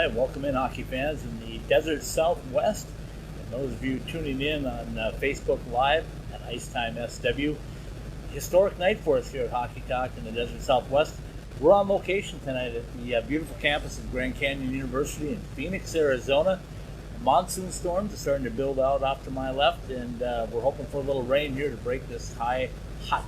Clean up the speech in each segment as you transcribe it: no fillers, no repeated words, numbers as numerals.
right, welcome in hockey fans in the Desert Southwest, and those of you tuning in on Facebook Live at Icetime SW. Historic night for us here at Hockey Talk in the Desert Southwest. We're on location tonight at the beautiful campus of Grand Canyon University in Phoenix, Arizona. Monsoon storms are starting to build out off to my left, and we're hoping for a little rain here to break this hot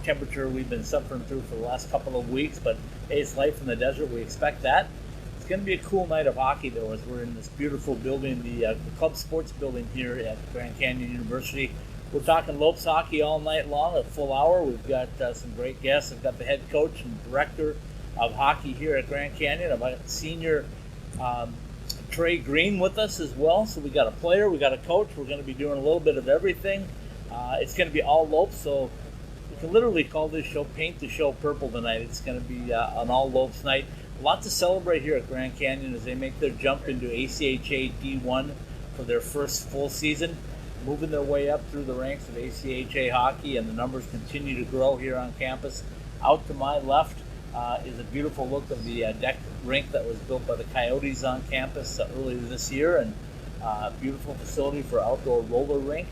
temperature we've been suffering through for the last couple of weeks. But hey, it's life in the desert. We expect that. It's going to be a cool night of hockey, though, as we're in this beautiful building, the club sports building here at Grand Canyon University. We're talking Lopes hockey all night long, a full hour. We've got some great guests. I've got the head coach and director of hockey here at Grand Canyon. I've got senior TREY GREENE with us as well. So we got a player, we got a coach. We're going to be doing a little bit of everything. It's going to be all Lopes, so we can literally call this show Paint the Show Purple tonight. It's going to be an all Lopes night. A lot to celebrate here at Grand Canyon as they make their jump into ACHA D1 for their first full season, moving their way up through the ranks of ACHA hockey, and the numbers continue to grow here on campus. Out to my left is a beautiful look of the deck rink that was built by the Coyotes on campus earlier this year, and a beautiful facility for outdoor roller rink.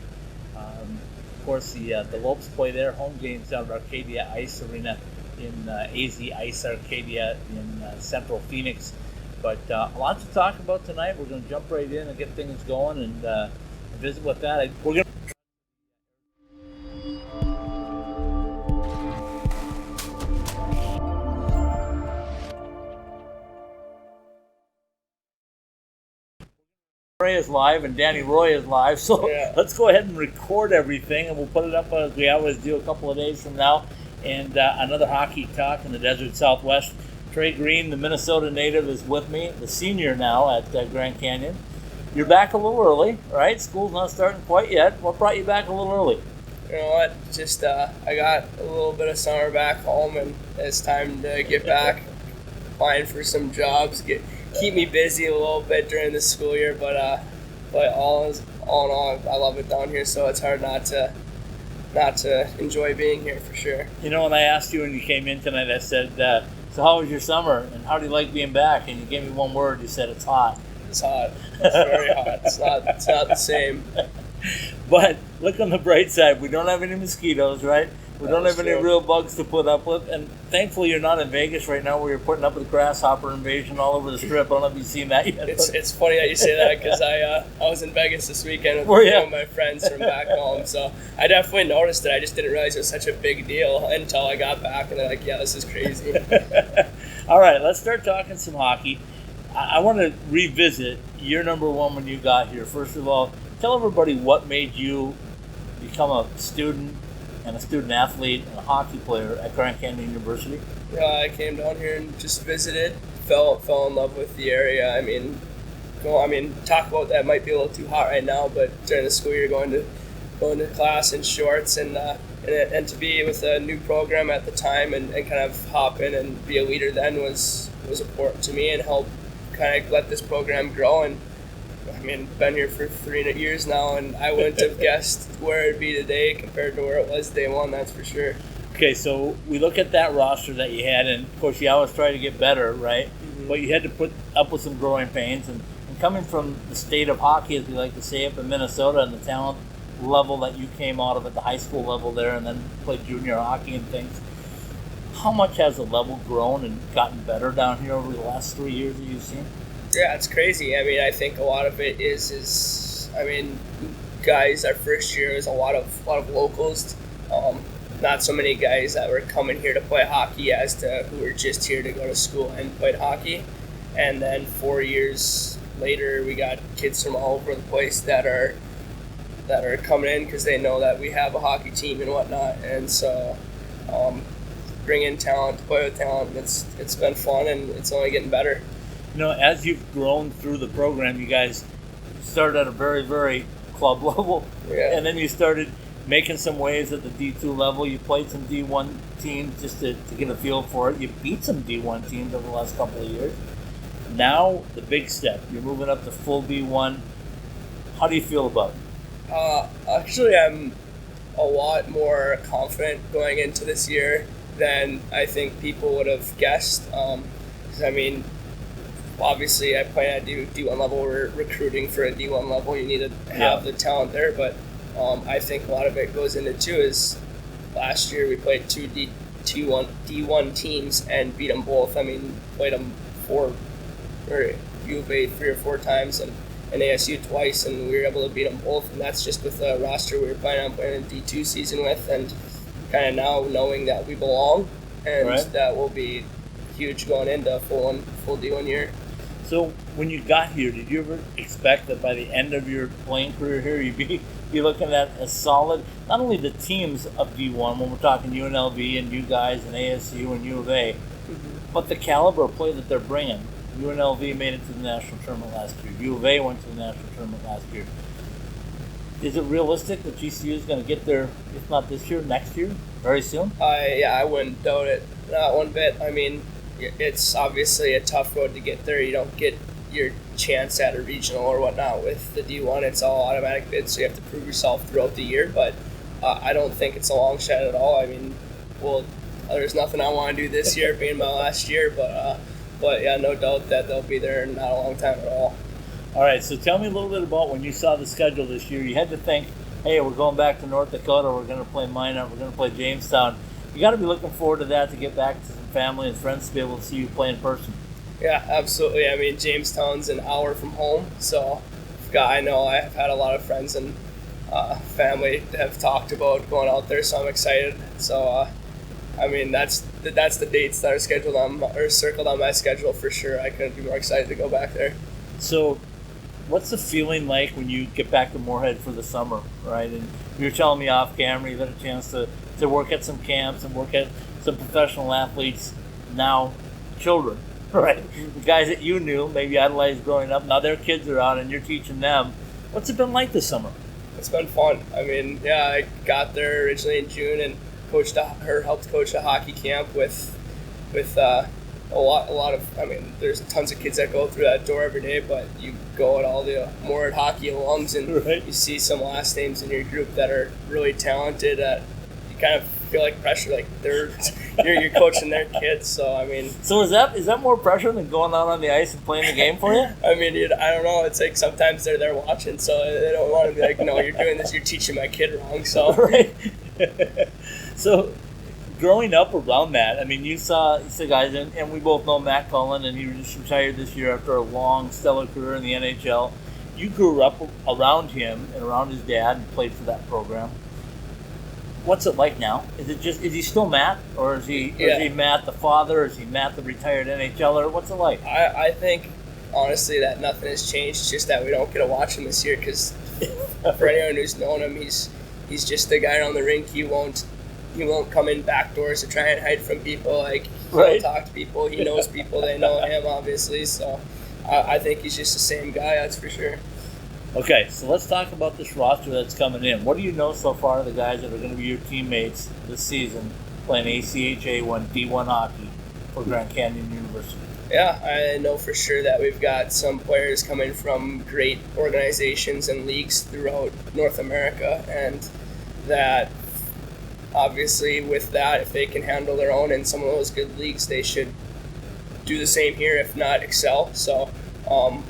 Of course, the Lopes play their home games out of Arcadia Ice Arena in AZ Ice Arcadia in central Phoenix. But a lot to talk about tonight. We're going to jump right in and get things going and visit with that. We're going to Ray is live and Danny Roy is live, so Let's go ahead and record everything, and we'll put it up as we always do a couple of days from now. And another hockey talk in the Desert Southwest. TREY GREENE, the Minnesota native, is with me, the senior now at Grand Canyon. You're back a little early, right? School's not starting quite yet. What brought you back a little early? You know what? Just I got a little bit of summer back home, and it's time to get back, applying for some jobs, keep me busy a little bit during the school year. But all in all, I love it down here, so it's hard not to enjoy being here for sure. You know, when I asked you when you came in tonight, I said, so how was your summer and how do you like being back? And you gave me one word. You said it's hot. It's hot. It's very hot. It's not the same. But look on the bright side. We don't have any mosquitoes, right? We don't have any real bugs to put up with. And thankfully, you're not in Vegas right now where you're putting up with grasshopper invasion all over the strip. I don't know if you've seen that yet. It's funny that you say that because I was in Vegas this weekend with one of my friends from back home. So I definitely noticed it. I just didn't realize it was such a big deal until I got back. And they're like, yeah, this is crazy. All right, let's start talking some hockey. I want to revisit year number one when you got here. First of all, tell everybody what made you become a student and a student athlete and a hockey player at Grand Canyon University. I came down here and just visited, fell in love with the area. I mean, talk about that might be a little too hot right now, but during the school year, going to class in shorts and to be with a new program at the time and kind of hop in and be a leader then was important to me and help kind of let this program grow. And I mean, been here for 3 years now, and I wouldn't have guessed where it'd be today compared to where it was day one, that's for sure. Okay, so we look at that roster that you had, and of course you always try to get better, right? Mm-hmm. But you had to put up with some growing pains, and coming from the state of hockey, as we like to say, up in Minnesota, and the talent level that you came out of at the high school level there, and then played junior hockey and things, how much has the level grown and gotten better down here over the last 3 years that you've seen? Yeah, it's crazy. I mean, I think a lot of it is guys, our first year is a lot of locals. Not so many guys that were coming here to play hockey as to who were just here to go to school and played hockey. And then 4 years later, we got kids from all over the place that are coming in because they know that we have a hockey team and whatnot. And so bring in talent, to play with talent. It's been fun, and it's only getting better. You know, as you've grown through the program, you guys started at a very, very club level, and then you started making some waves at the D2 level. You played some D1 teams just to get a feel for it. You beat some D1 teams over the last couple of years. Now, the big step, you're moving up to full D1. How do you feel about it? Actually, I'm a lot more confident going into this year than I think people would have guessed. I mean, obviously I plan on D1 level. We're recruiting for a D1 level. You need to have the talent there, but I think a lot of it goes into too is last year we played two D1 teams and beat them both. I mean, played them U of A 3 or 4 times and ASU twice, and we were able to beat them both. And that's just with the roster we were planning on playing a D2 season with, and kind of now knowing that we belong, and that will be huge going into full D1 year. So when you got here, did you ever expect that by the end of your playing career here, you'd be looking at a solid, not only the teams of D1, when we're talking UNLV and you guys and ASU and U of A, but the caliber of play that they're bringing? UNLV made it to the national tournament last year. U of A went to the national tournament last year. Is it realistic that GCU is going to get there, if not this year, next year, very soon? I wouldn't doubt it, not one bit. I mean, it's obviously a tough road to get there. You don't get your chance at a regional or whatnot with the D1. It's all automatic bids, so you have to prove yourself throughout the year. But I don't think it's a long shot at all. I mean, there's nothing I want to do this year, being my last year. But yeah, no doubt that they'll be there in not a long time at all. All right, so tell me a little bit about when you saw the schedule this year. You had to think, hey, we're going back to North Dakota. We're going to play Minot. We're going to play Jamestown. You got to be looking forward to that, to get back to some family and friends to be able to see you play in person. Yeah, absolutely. I mean, Jamestown's an hour from home, so I know I've had a lot of friends and family that have talked about going out there, so I'm excited. So, I mean, that's the dates that are scheduled circled on my schedule for sure. I couldn't be more excited to go back there. So, what's the feeling like when you get back to Moorhead for the summer, right? And you were telling me off camera you've had a chance to work at some camps and work at some professional athletes, now children, right? The guys that you knew, maybe idolized growing up, now their kids are out and you're teaching them. What's it been like this summer? It's been fun. I mean, yeah, I got there originally in June and helped coach a hockey camp with a lot of, I mean, there's tons of kids that go through that door every day, but you go at all the Moorhead hockey alums and you see some last names in your group that are really talented. You kind of feel like pressure, like you're coaching their kids. So I mean, so is that more pressure than going out on the ice and playing the game for you? I mean, I don't know. It's like sometimes they're there watching, so they don't want to be like, no, you're doing this, you're teaching my kid wrong. So right. So, growing up around that, I mean, you saw guys, and we both know Matt Cullen, and he just retired this year after a long, stellar career in the NHL. You grew up around him and around his dad and played for that program. What's it like now? Is he still Matt, or is he Matt the father, or is he Matt the retired NHLer? What's it like? I think, honestly, that nothing has changed. It's just that we don't get to watch him this year because for anyone who's known him, he's just the guy around the rink. He won't come in back doors to try and hide from people. Like, he'll talk to people. He knows people. They know him, obviously. So I think he's just the same guy, that's for sure. Okay, so let's talk about this roster that's coming in. What do you know so far of the guys that are going to be your teammates this season playing ACHA D1 hockey for Grand Canyon University? Yeah, I know for sure that we've got some players coming from great organizations and leagues throughout North America, and that obviously with that, if they can handle their own in some of those good leagues, they should do the same here, if not excel. So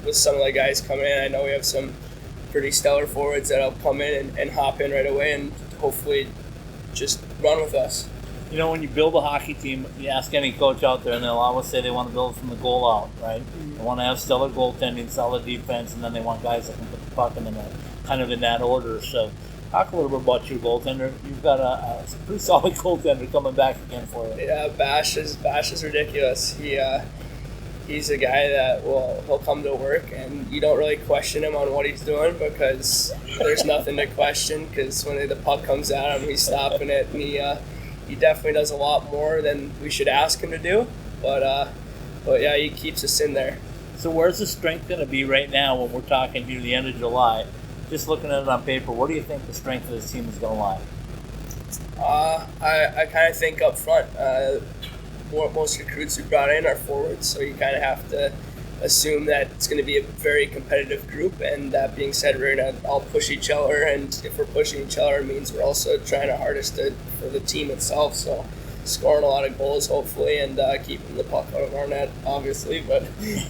with some of the guys coming in, I know we have some pretty stellar forwards that'll come in and hop in right away and hopefully just run with us. You know, when you build a hockey team, you ask any coach out there, and they'll always say they want to build from the goal out, right? Mm-hmm. They want to have stellar goaltending, solid defense, and then they want guys that can put the puck in the net, kind of in that order. So talk a little bit about your goaltender. You've got a pretty solid goaltender coming back again for you. Yeah, Bash is ridiculous. He's a guy that he'll come to work and you don't really question him on what he's doing because there's nothing to question, because when the puck comes at him, he's stopping it, and he definitely does a lot more than we should ask him to do. But yeah, he keeps us in there. So where's the strength going to be right now when we're talking here the end of July? Just looking at it on paper, where do you think the strength of this team is going to lie? I kind of think up front. Most recruits we brought in are forwards, so you kind of have to assume that it's going to be a very competitive group. And that being said, we're going to all push each other, and if we're pushing each other, it means we're also trying our hardest for the team itself. So scoring a lot of goals, hopefully, and keeping the puck out of our net, obviously. But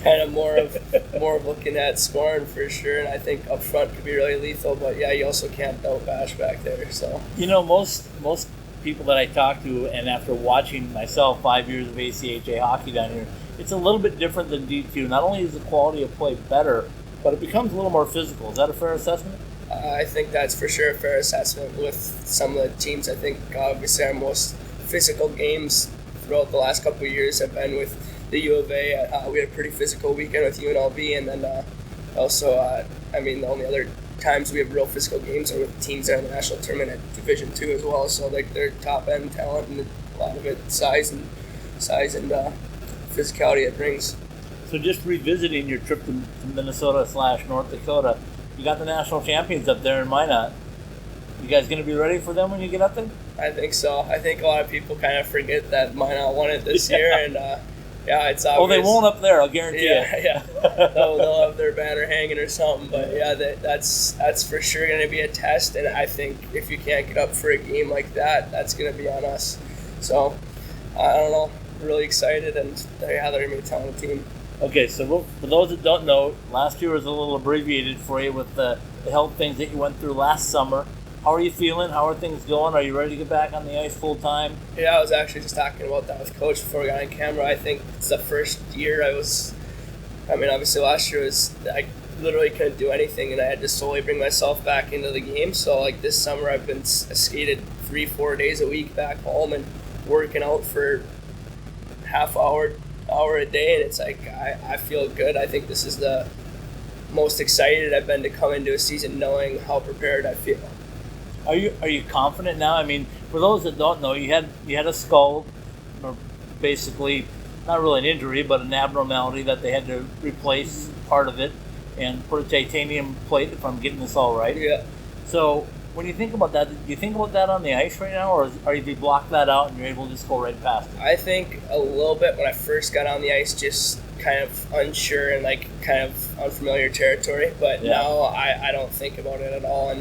kind of more of looking at scoring for sure. And I think up front could be really lethal. But yeah, you also can't doubt Bash back there. So most people that I talk to, and after watching myself 5 years of ACHA hockey down here, it's a little bit different than D2. Not only is the quality of play better, but it becomes a little more physical. Is that a fair assessment? I think that's for sure a fair assessment with some of the teams. I think obviously our most physical games throughout the last couple of years have been with the U of A. We had a pretty physical weekend with UNLV, and then also, the only other times we have real physical games are with teams that are in the national tournament at Division II as well. So like they're top end talent, and a lot of it size and physicality it brings. So just revisiting your trip to Minnesota/North Dakota, you got the national champions up there in Minot. You guys going to be ready for them when you get up there? I think so. I think a lot of people kind of forget that Minot won it this year, and it's obvious. Oh, they won't up there, I'll guarantee you. Yeah. They'll have their banner hanging or something, but yeah, that's for sure going to be a test, and I think if you can't get up for a game like that, that's going to be on us. So, I don't know, really excited, and they're going to be a talented team. Okay, so for those that don't know, last year was a little abbreviated for you with the health things that you went through last summer. How are you feeling? How are things going? Are you ready to get back on the ice full time? Yeah, I was actually just talking about that with Coach before we got on camera. I think it's the first year obviously last year I literally couldn't do anything, and I had to slowly bring myself back into the game. So like this summer I've been skated 3-4 days a week back home and working out for half hour a day, and it's like I feel good. I think this is the most excited I've been to come into a season knowing how prepared I feel. Are you confident now? I mean, for those that don't know, you had a skull, or basically not really an injury, but an abnormality that they had to replace part of it and put a titanium plate, if I'm getting this all right. Yeah. So when you think about that, do you think about that on the ice right now, or are you block that out and you're able to just go right past it? I think a little bit when I first got on the ice, just kind of unsure and like kind of unfamiliar territory. But now I don't think about it at all.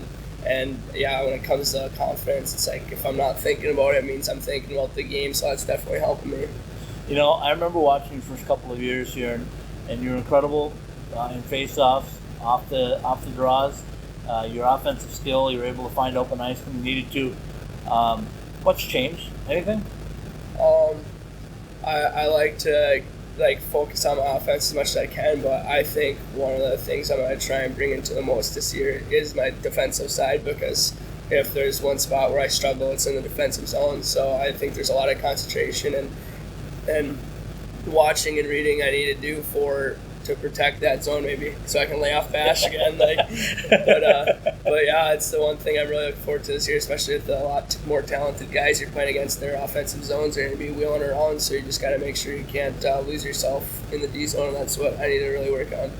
And yeah, when it comes to confidence, it's like if I'm not thinking about it, it means I'm thinking about the game. So that's definitely helping me. I remember watching your first couple of years here, and you're incredible in face-offs, off the draws. Your offensive skill, you were able to find open ice when you needed to. What's changed? Anything? I like to focus on my offense as much as I can, but I think one of the things I'm going to try and bring into the most this year is my defensive side, because if there's one spot where I struggle, it's in the defensive zone. So I think there's a lot of concentration and watching and reading I need to do to protect that zone, maybe, so I can lay off Bash again. But yeah, it's the one thing I really look forward to this year, especially with a lot more talented guys you're playing against. Their offensive zones are going to be wheeling around, so you just got to make sure you can't lose yourself in the D zone, and that's what I need to really work on.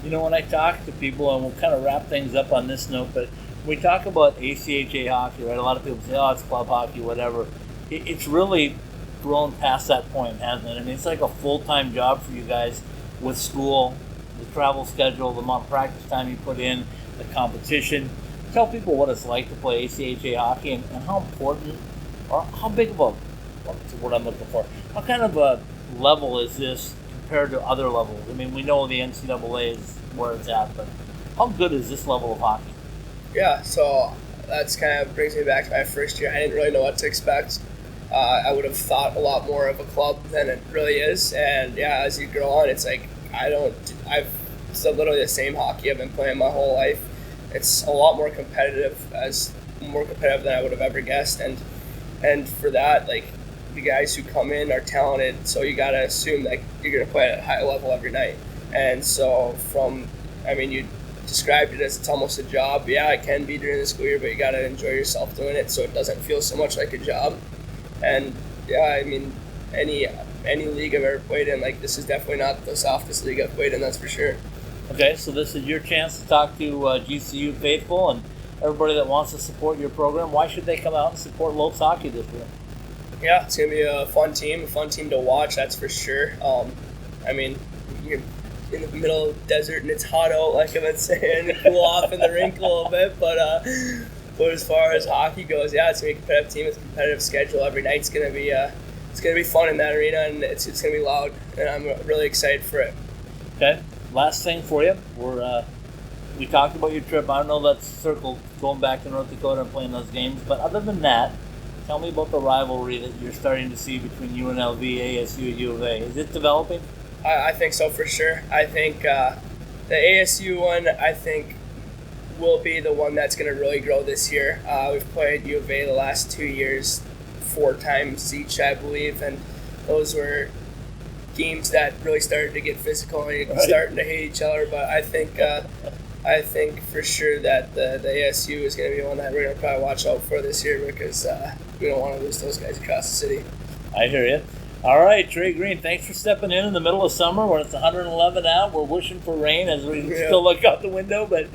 When I talk to people, and we'll kind of wrap things up on this note, but when we talk about ACHA hockey, right? A lot of people say, "Oh, it's club hockey, whatever." It's really grown past that point, hasn't it? I mean, it's like a full-time job for you guys. With school, the travel schedule, the amount of practice time you put in, the competition. Tell people what it's like to play ACHA hockey and how important, or how big of what's the word I'm looking for? How kind of a level is this compared to other levels? I mean, we know the NCAA is where it's at, but how good is this level of hockey? Yeah, so that's kind of brings me back to my first year. I didn't really know what to expect. I would have thought a lot more of a club than it really is, and yeah, as you grow on, it's like it's literally the same hockey I've been playing my whole life. It's a lot more competitive than I would have ever guessed, and for that, like, the guys who come in are talented, so you gotta assume that you're gonna play at a high level every night. And so you described it as it's almost a job. Yeah, it can be during the school year, but you gotta enjoy yourself doing it so it doesn't feel so much like a job. And yeah, I mean, any league I've ever played in, like, this is definitely not the softest league I've played in, that's for sure. Okay, so this is your chance to talk to GCU faithful and everybody that wants to support your program. Why should they come out and support Lopes hockey this year? Yeah, it's going to be a fun team to watch, that's for sure. You're in the middle of the desert and it's hot out, like I've been saying, and cool off in the rink a little bit, but as far as hockey goes, yeah, it's going to be a competitive team with a competitive schedule. Every night's going to be it's gonna be fun in that arena, and it's gonna be loud, and I'm really excited for it. Okay. Last thing for you, we talked about your trip. I don't know that's circled going back to North Dakota and playing those games, but other than that, tell me about the rivalry that you're starting to see between UNLV, ASU, U of A. Is it developing? I think so for sure. I think the ASU one, I think, will be the one that's going to really grow this year. We've played U of A the last 2 years 4 times each, I believe, and those were games that really started to get physical and starting to hate each other. But I think for sure that the ASU is going to be one that we're going to probably watch out for this year, because we don't want to lose those guys across the city. I hear you. All right, Trey Greene, thanks for stepping in the middle of summer when it's 111 out. We're wishing for rain as we still look out the window, but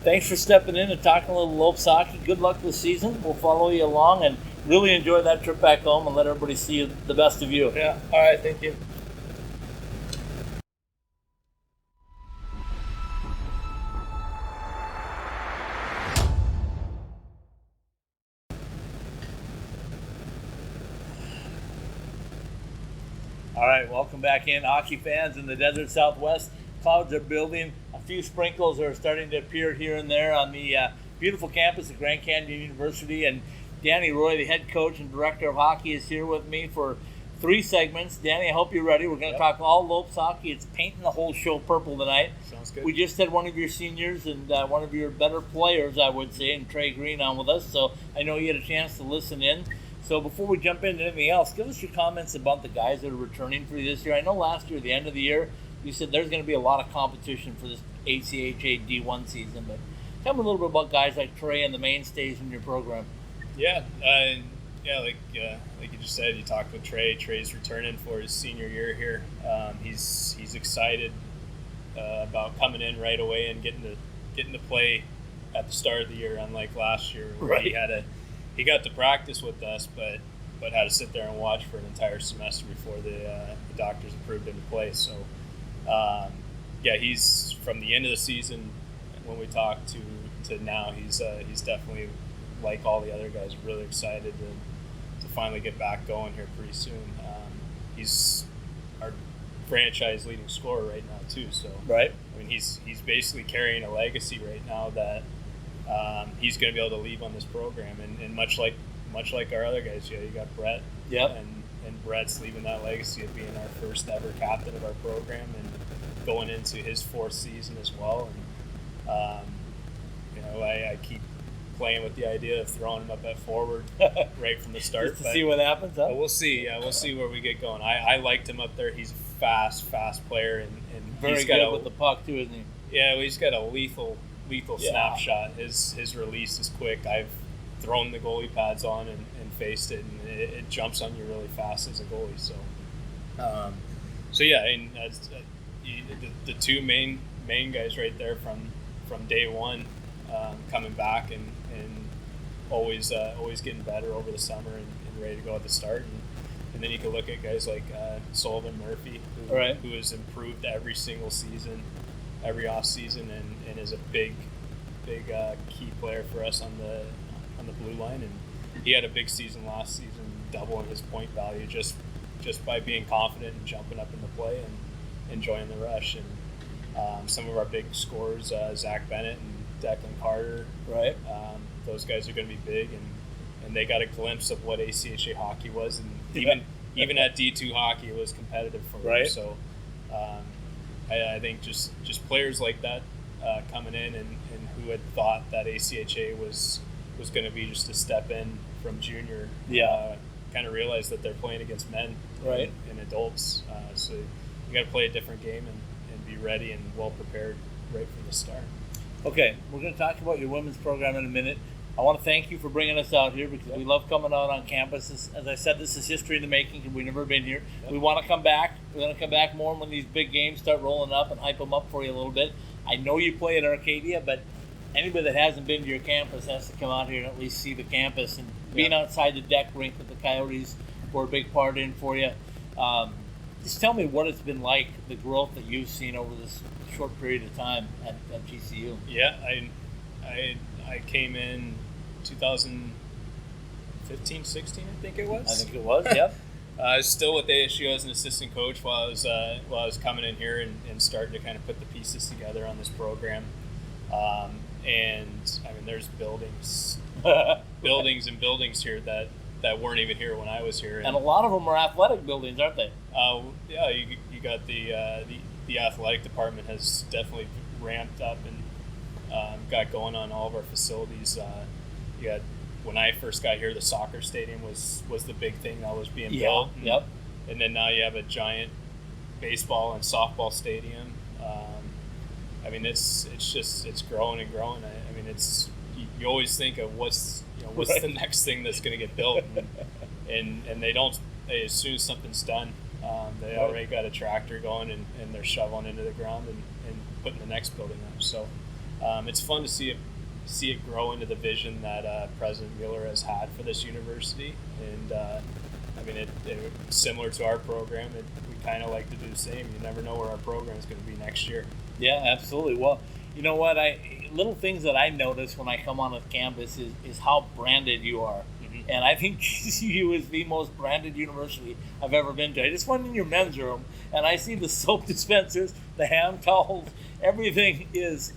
thanks for stepping in and talking a little Lopes hockey. Good luck this season. We'll follow you along and really enjoy that trip back home and let everybody see the best of you. Yeah. All right. Thank you. All right, welcome back in, hockey fans in the desert Southwest. Clouds are building. A few sprinkles are starting to appear here and there on the beautiful campus of Grand Canyon University. And Danny Roy, the head coach and director of hockey, is here with me for 3 segments. Danny, I hope you're ready. We're going to talk all Lopes hockey. It's painting the whole show purple tonight. Sounds good. We just had one of your seniors and one of your better players, I would say, and Trey Greene on with us. So I know you had a chance to listen in. So before we jump into anything else, give us your comments about the guys that are returning for you this year. I know last year, at the end of the year, you said there's going to be a lot of competition for this ACHA D1 season. But tell me a little bit about guys like Trey and the mainstays in your program. Yeah, like you just said, you talked with Trey. Trey's returning for his senior year here. He's excited about coming in right away and getting to play at the start of the year, unlike last year where he got to practice with us, but had to sit there and watch for an entire semester before the doctors approved him to play. So, he's from the end of the season when we talked to now, he's definitely, like all the other guys, really excited to finally get back going here pretty soon. He's our franchise leading scorer right now too. So Right. I mean, he's basically carrying a legacy right now that he's going to be able to leave on this program, and much like our other guys, you got Brett, and Brett's leaving that legacy of being our first ever captain of our program and going into his 4th season as well. And I keep playing with the idea of throwing him up at forward right from the start. Just to see what happens. Huh? But we'll see. We'll see where we get going. I liked him up there. He's a fast player, and very he's good with the puck too, isn't he? Yeah, well, he's got a lethal snapshot. His release is quick. I've thrown the goalie pads on and faced it, and it jumps on you really fast as a goalie. So, and the 2 main guys right there from day one, coming back and always getting better over the summer and ready to go at the start. And then you can look at guys like Sullivan Murphy, who has improved every single season, every off season, and is a big key player for us on the blue line. And he had a big season last season, doubling his point value just by being confident and jumping up into play and enjoying the rush. And some of our big scorers, Zach Bennett and Declan Carter, those guys are going to be big, and they got a glimpse of what ACHA hockey was, and even at D2 hockey, it was competitive for them. So I think just players like that coming in and who had thought that ACHA was going to be just a step in from junior, kind of realized that they're playing against men and adults. So you got to play a different game and be ready and well prepared right from the start. Okay, we're going to talk about your women's program in a minute. I want to thank you for bringing us out here because we love coming out on campus. As I said, this is history in the making because we've never been here. We want to come back. We're going to come back more when these big games start rolling up and hype them up for you a little bit. I know you play at Arcadia, but anybody that hasn't been to your campus has to come out here and at least see the campus. And being outside the deck rink with the Coyotes were a big part in for you. Just tell me what it's been like, the growth that you've seen over this short period of time at GCU. Yeah, I came in 2015, 16, I think it was. I think it was, yep. Still with ASU as an assistant coach while I was coming in here and starting to kind of put the pieces together on this program. And I mean, there's buildings and buildings here that weren't even here when I was here. And a lot of them are athletic buildings, aren't they? Yeah, you got the athletic department has definitely ramped up and got going on all of our facilities. You got, when I first got here, the soccer stadium was the big thing that was being built. Yep. And then now you have a giant baseball and softball stadium. I mean, it's growing and growing. I mean, you always think of what's Right. the next thing that's going to get built, and they as soon as something's done, they already got a tractor going and they're shoveling into the ground and putting the next building up. So it's fun to see it grow into the vision that President Mueller has had for this university. And I mean, it similar to our program, we kind of like to do the same. You never know where our program is going to be next year. Yeah, absolutely. Well, you know what? Little things that I notice when I come on the campus is how branded you are. Mm-hmm. And I think GCU is the most branded university I've ever been to. I just went in your men's room, and I see the soap dispensers, the hand towels, everything is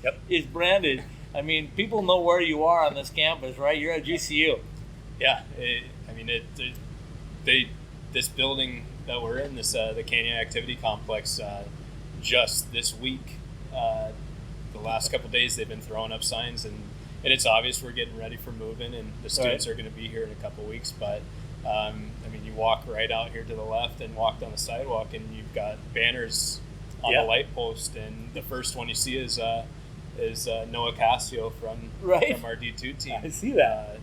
branded. I mean, people know where you are on this campus, right? You're at GCU. Yeah, this building that we're in, the Canyon Activity Complex, just this week, the last couple of days, they've been throwing up signs, and it's obvious we're getting ready for moving, and the students are going to be here in a couple of weeks. But I mean, you walk right out here to the left and walk down the sidewalk, and you've got banners on the light post, and the first one you see is Noah Cassio from our D2 team. I see that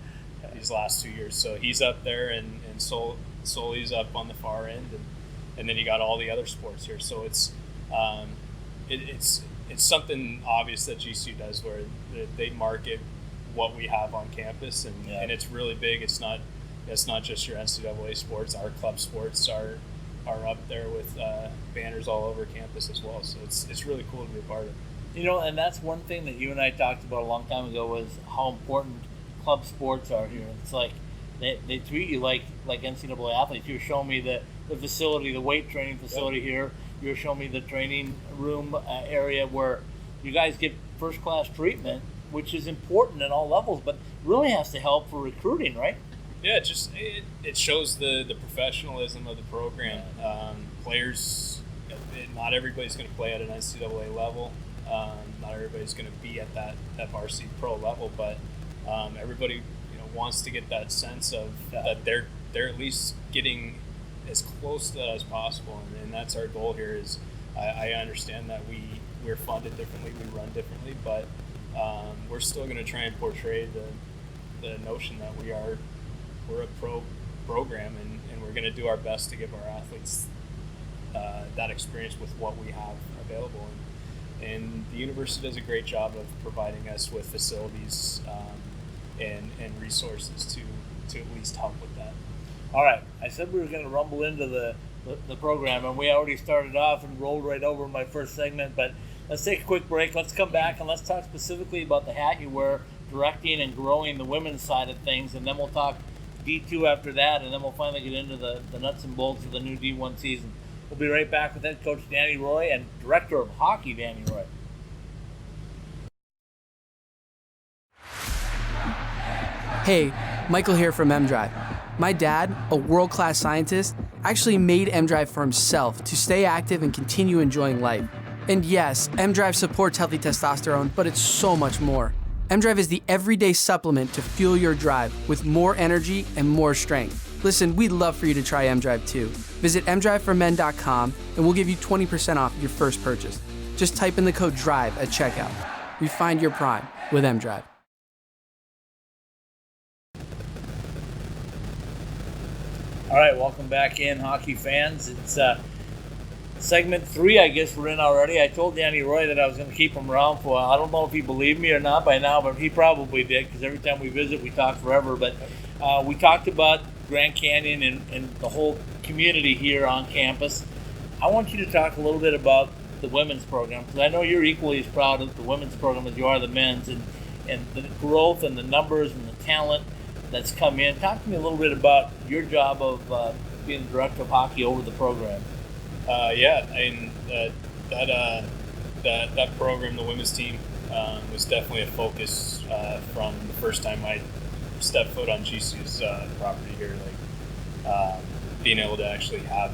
these last 2 years. So he's up there, and Soli's up on the far end, and then you got all the other sports here. So it's something obvious that GCU does, where they market what we have on campus, and it's really big. It's not just your NCAA sports. Our club sports are up there with banners all over campus as well. So it's really cool to be a part of. You know, and that's one thing that you and I talked about a long time ago, was how important club sports are here. It's like they treat you like NCAA athletes. You were showing me the facility, the weight training facility here. You were showing me the training room area where you guys get first-class treatment, which is important at all levels, but really has to help for recruiting, right? Yeah, it shows the professionalism of the program. Players, not everybody's going to play at an NCAA level. Not everybody's going to be at that varsity pro level, but everybody wants to get that sense of that they're at least getting as close to that as possible, and that's our goal here. Is I understand that we're funded differently, we run differently, but we're still going to try and portray the notion that we're a pro program, and we're going to do our best to give our athletes that experience with what we have available. And the university does a great job of providing us with facilities and resources to at least help with that. All right, I said we were going to rumble into the program, and we already started off and rolled right over my first segment, but let's take a quick break. Let's come back and let's talk specifically about the hat you wear, directing and growing the women's side of things, and then we'll talk D2 after that, and then we'll finally get into the nuts and bolts of the new D1 season. We'll be right back with head coach Danny Roy and director of hockey Danny Roy. Hey, Michael here from M-Drive. My dad, a world-class scientist, actually made M-Drive for himself to stay active and continue enjoying life. And yes, M-Drive supports healthy testosterone, but it's so much more. M-Drive is the everyday supplement to fuel your drive with more energy and more strength. Listen, we'd love for you to try M-Drive too. Visit mdriveformen.com and we'll give you 20% off your first purchase. Just type in the code DRIVE at checkout. Refine your prime with M-Drive. All right, welcome back in, hockey fans. It's segment 3, I guess we're in already. I told Danny Roy that I was going to keep him around for a while. I don't know if he believed me or not by now, but he probably did, because every time we visit, we talk forever. But we talked about Grand Canyon and the whole community here on campus. I want you to talk a little bit about the women's program, because I know you're equally as proud of the women's program as you are the men's, and the growth and the numbers and the talent that's come in. Talk to me a little bit about your job of being the director of hockey over the program? Yeah, I mean that program, the women's team, was definitely a focus from the first time I stepped foot on GCU's property here. Like being able to actually have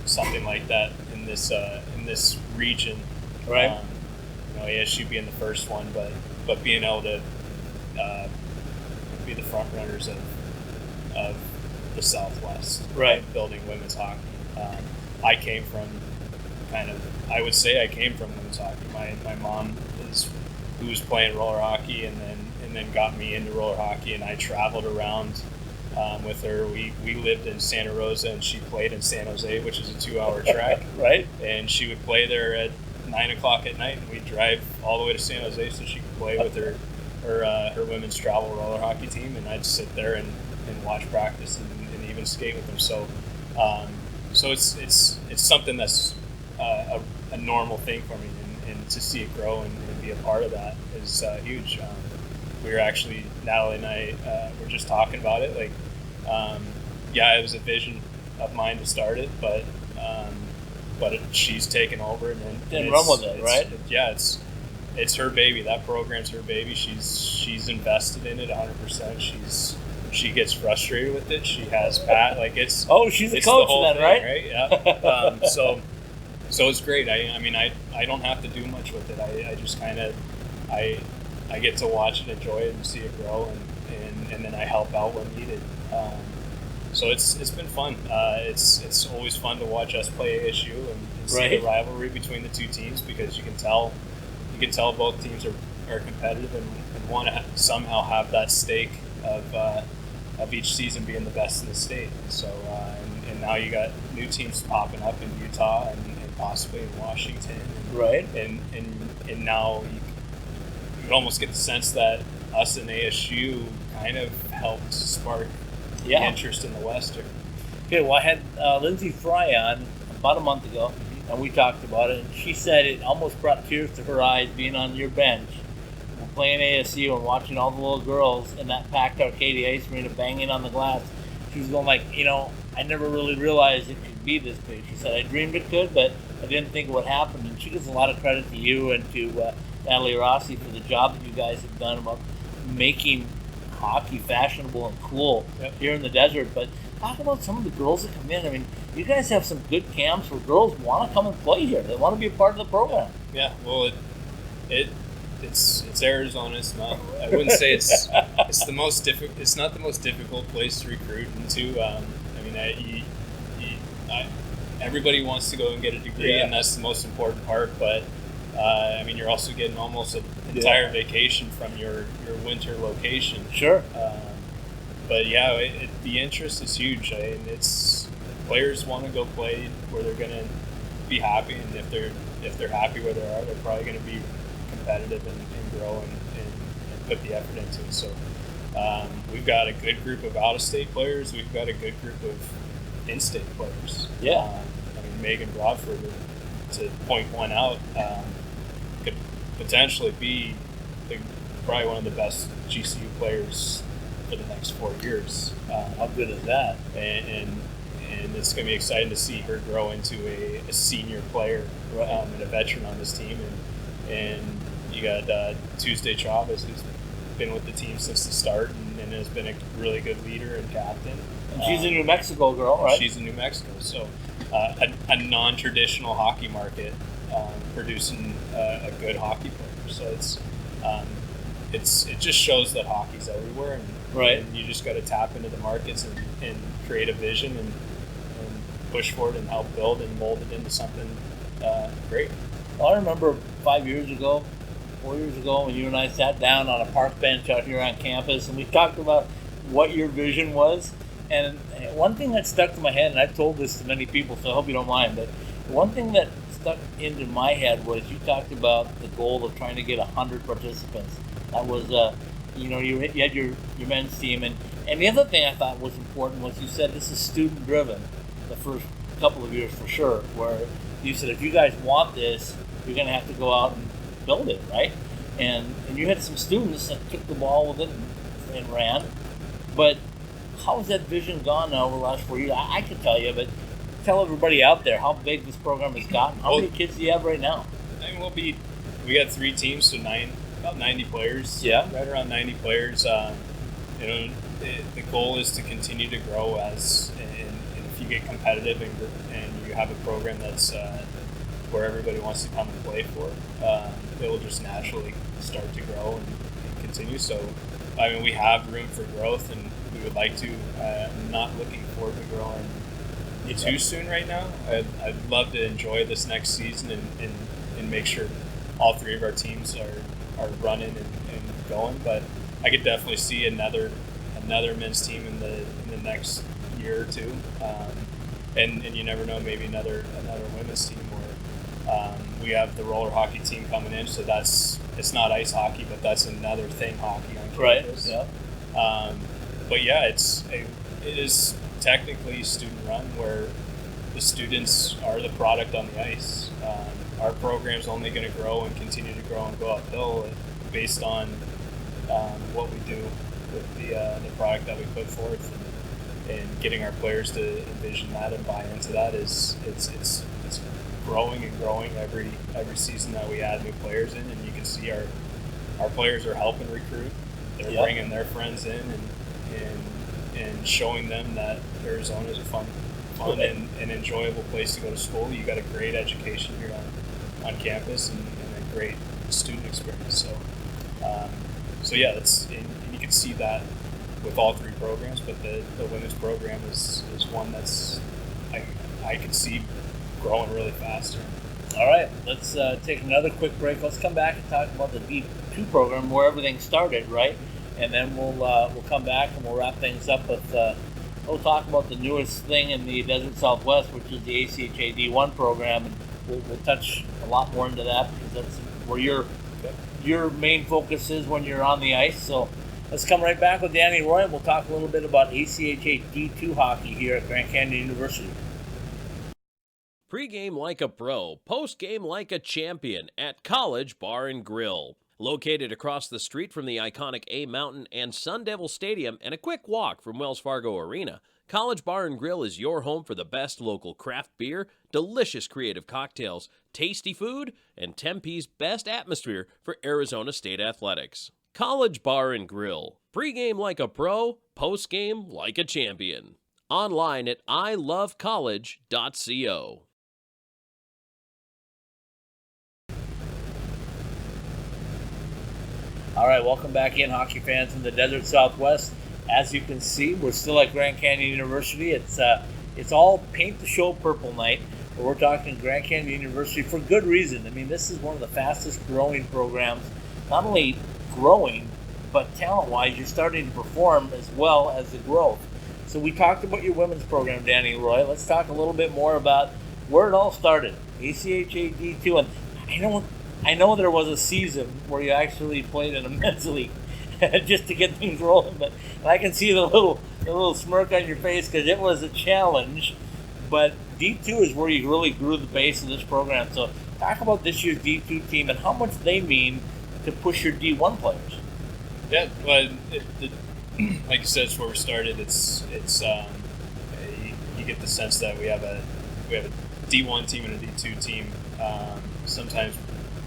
something like that in this region, Right. ASU being the first one, but being able to be the front runners of the Southwest, Right. building women's hockey. I came from I would say I came from women's hockey. My mom who was playing roller hockey and then got me into roller hockey, and I traveled around with her. We lived in Santa Rosa and she played in San Jose, which is a 2-hour trek. Right. And she would play there at 9 o'clock at night, and we'd drive all the way to San Jose so she could play with her women's travel roller hockey team, and I'd sit there and watch practice and even skate with them. So so it's something that's a normal thing for me, and to see it grow and be a part of that is huge. We were actually, Natalie and I were just talking about it. Like, it was a vision of mine to start it, but she's taken over and run with it, right? It's her baby. That program's her baby. She's invested in it 100%. She gets frustrated with it. She has Pat. Like it's she's a it's coach the whole then, thing, right? Yeah. So it's great. I mean I don't have to do much with it. I just kind of I get to watch it, enjoy it, and see it grow, and then I help out when needed. So it's been fun. It's always fun to watch us play ASU and see Right. the rivalry between the two teams, because you can tell both teams are competitive and want to somehow have that stake of each season being the best in the state. So and now you got new teams popping up in Utah and possibly in Washington. Right. And now you almost get the sense that us and ASU kind of helped spark the interest in the Western. Okay, well, I had Lindsay Fry on about a month ago, and we talked about it, and she said it almost brought tears to her eyes being on your bench, playing ASU and watching all the little girls in that packed Arcadia Ice Arena banging on the glass. She was going like, I never really realized it could be this big. She said, I dreamed it could, but I didn't think it would happen. And she gives a lot of credit to you and to Natalie Rossi for the job that you guys have done about making hockey fashionable and cool here in the desert. But talk about some of the girls that come in. I mean, you guys have some good camps where girls want to come and play here. They want to be a part of the program. Yeah, well, it's Arizona. It's not. I wouldn't say it's the most difficult. It's not the most difficult place to recruit into. Everybody wants to go and get a degree, and that's the most important part. But you're also getting almost an entire vacation from your winter location. Sure. But the interest is huge. It's players want to go play where they're going to be happy, and if they're happy where they are, they're probably going to be competitive and grow and put the effort into it. So we've got a good group of out-of-state players. We've got a good group of in-state players. Yeah. Megan Bradford, to point one out, could potentially be probably one of the best GCU players for the next 4 years. How good is that? And it's going to be exciting to see her grow into a senior player and a veteran on this team. And you got Tuesday Chavez, who's been with the team since the start and has been a really good leader and captain. And she's a New Mexico girl, right? She's in New Mexico, so a non-traditional hockey market producing a good hockey player. So it just shows that hockey's everywhere, and you just got to tap into the markets and create a vision and push for it and help build and mold it into something great. Well, I remember 4 years ago, when you and I sat down on a park bench out here on campus, and we talked about what your vision was. And one thing that stuck to my head, and I've told this to many people, so I hope you don't mind, but one thing that stuck into my head was you talked about the goal of trying to get 100 participants. That was, you had your men's team. And the other thing I thought was important was you said this is student-driven the first couple of years for sure, where you said if you guys want this, you're going to have to go out and build it, right? And you had some students that took the ball with it and ran, but how has that vision gone now over the last 4 years? I can tell you, but tell everybody out there how big this program has gotten. How many kids do you have right now? I mean, we got 3 teams, so about 90 players. Yeah. Right around 90 players. You know, the goal is to continue to grow and if you get competitive and you have a program that's where everybody wants to come and play for, it will just naturally start to grow and continue. So, I mean, we have room for growth, and we would like to. I'm not looking forward to growing too soon right now. I'd love to enjoy this next season and make sure all 3 of our teams are running and going. But I could definitely see another men's team in the next year or 2, and you never know, maybe another women's team. Or we have the roller hockey team coming in, so it's not ice hockey, but that's another thing hockey on campus. Right. Yeah. But yeah, it is technically student run, where the students are the product on the ice. Our program's only going to grow and continue to grow and go uphill based on what we do with the product that we put forth, and getting our players to envision that and buy into that it's growing and growing every season that we add new players in, and you can see our players are helping recruit. They're bringing their friends in and showing them that Arizona is a fun and enjoyable place to go to school. You got a great education here on campus and a great student experience. So yeah, and you can see that with all 3 programs, but the women's program is one that's I can see growing really fast here. All right, let's take another quick break. Let's come back and talk about the D2 program, where everything started, right? And then we'll come back and we'll wrap things up with we'll talk about the newest thing in the Desert Southwest, which is the ACHA D1 program, and we'll touch a lot more into that because that's where your main focus is when you're on the ice. So let's come right back with Danny Roy, and we'll talk a little bit about ACHA D2 hockey here at Grand Canyon University. Pre-game like a pro, post-game like a champion at College Bar and Grill. Located across the street from the iconic A Mountain and Sun Devil Stadium and a quick walk from Wells Fargo Arena, College Bar and Grill is your home for the best local craft beer, delicious creative cocktails, tasty food, and Tempe's best atmosphere for Arizona State athletics. College Bar and Grill. Pre-game like a pro, post-game like a champion. Online at ilovecollege.co. All right, welcome back in, hockey fans in the Desert Southwest. As you can see, we're still at Grand Canyon University. It's all paint the show purple night, but we're talking Grand Canyon University for good reason. I mean, this is one of the fastest growing programs, not only growing, but talent-wise, you're starting to perform as well as the growth. So we talked about your women's program, Danny Roy. Let's talk a little bit more about where it all started, ACHA D2. And I know there was a season where you actually played in a men's league just to get things rolling, but I can see the little smirk on your face because it was a challenge. But D2 is where you really grew the base of this program. So talk about this year's D2 team and how much they mean to push your D1 players. Yeah, well, like you said, it's where we started. You get the sense that we have a D1 team and a D2 team. Sometimes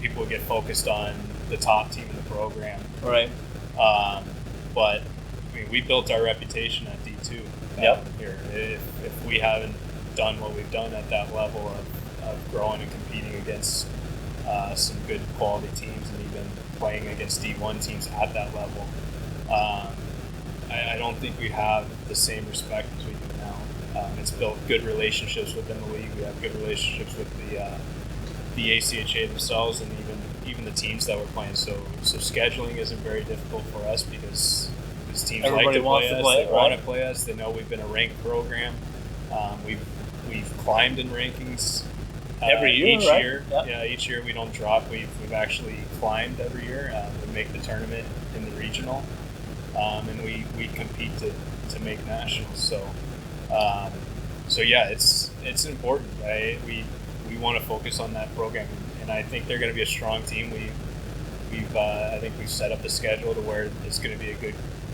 people get focused on the top team in the program. Right. But I mean, we built our reputation at D2 here. If we haven't done what we've done at that level of growing and competing against some good quality teams and even playing against D1 teams at that level, I don't think we have the same respect as we do now. It's built good relationships within the league. We have good relationships with the ACHA themselves and even the teams that we're playing. So scheduling isn't very difficult for us because teams Everybody like to play us. They want to play us. They know we've been a ranked program. We've climbed in rankings every year. Each right? year, Yep. Each year we don't drop. We've actually climbed every year. We make the tournament in the regional, and we compete to make nationals. So yeah, it's important, right? We want to focus on that program, and I think they're going to be a strong team. I think we've set up the schedule to where it's going to be a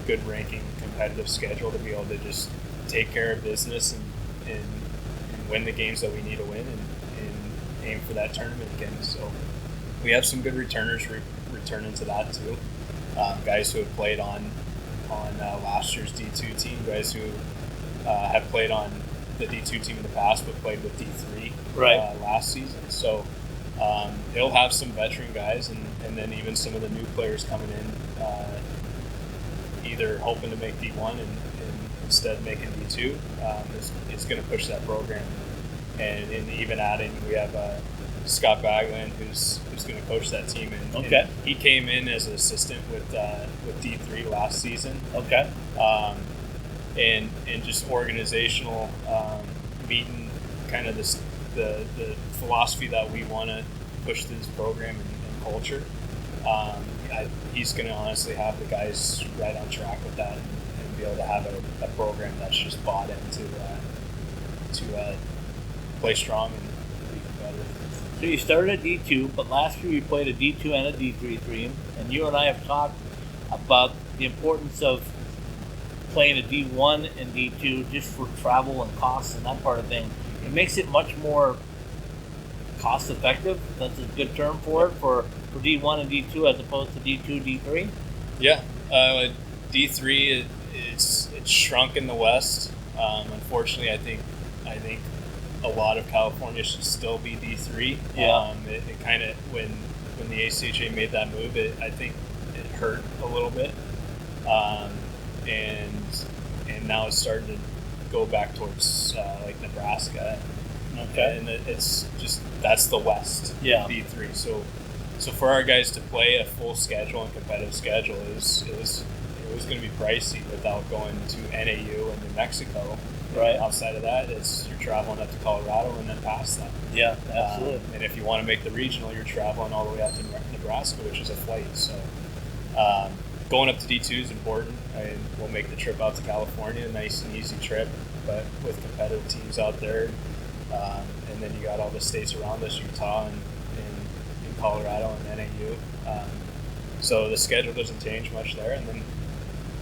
good ranking, competitive schedule to be able to just take care of business and win the games that we need to win and aim for that tournament again. So we have some good returners returning to that too. Guys who have played on last year's D2 team, guys who have played on the D2 team in the past but played with D3 last season. So they'll have some veteran guys and then even some of the new players coming in, either hoping to make D1 and instead making D2. It's going to push that program. And even adding, we have Scott Bagland, who's going to coach that team. And he came in as an assistant with D3 last season. Okay. And just organizational, meeting kind of the philosophy that we want to push through this program and culture. He's going to honestly have the guys right on track with that and be able to have a program that's just bought into to play strong and be competitive. So you started at D2, but last year you played a D2 and a D3 team, and you and I have talked about the importance of playing a D1 and D2 just for travel and costs and that part of thing. It makes it much more cost effective. That's a good term for it, for D1 and D2 as opposed to D2, D3. Yeah, D3 it's shrunk in the West. Unfortunately, I think a lot of California should still be D3. Yeah. It kind of when the ACHA made that move, I think it hurt a little bit, and now it's starting to go back towards like Nebraska. Okay. And it's just that's the West. Yeah. D3. So for our guys to play a full schedule and competitive schedule, it was going to be pricey without going to NAU and New Mexico. Right. Outside of that, you're traveling up to Colorado and then past that. Yeah, absolutely. And if you want to make the regional, you're traveling all the way up to Nebraska, which is a flight. So going up to D2 is important. We'll make the trip out to California, a nice and easy trip, but with competitive teams out there. And then you got all the states around us, Utah and Colorado and NAU. So the schedule doesn't change much there. And then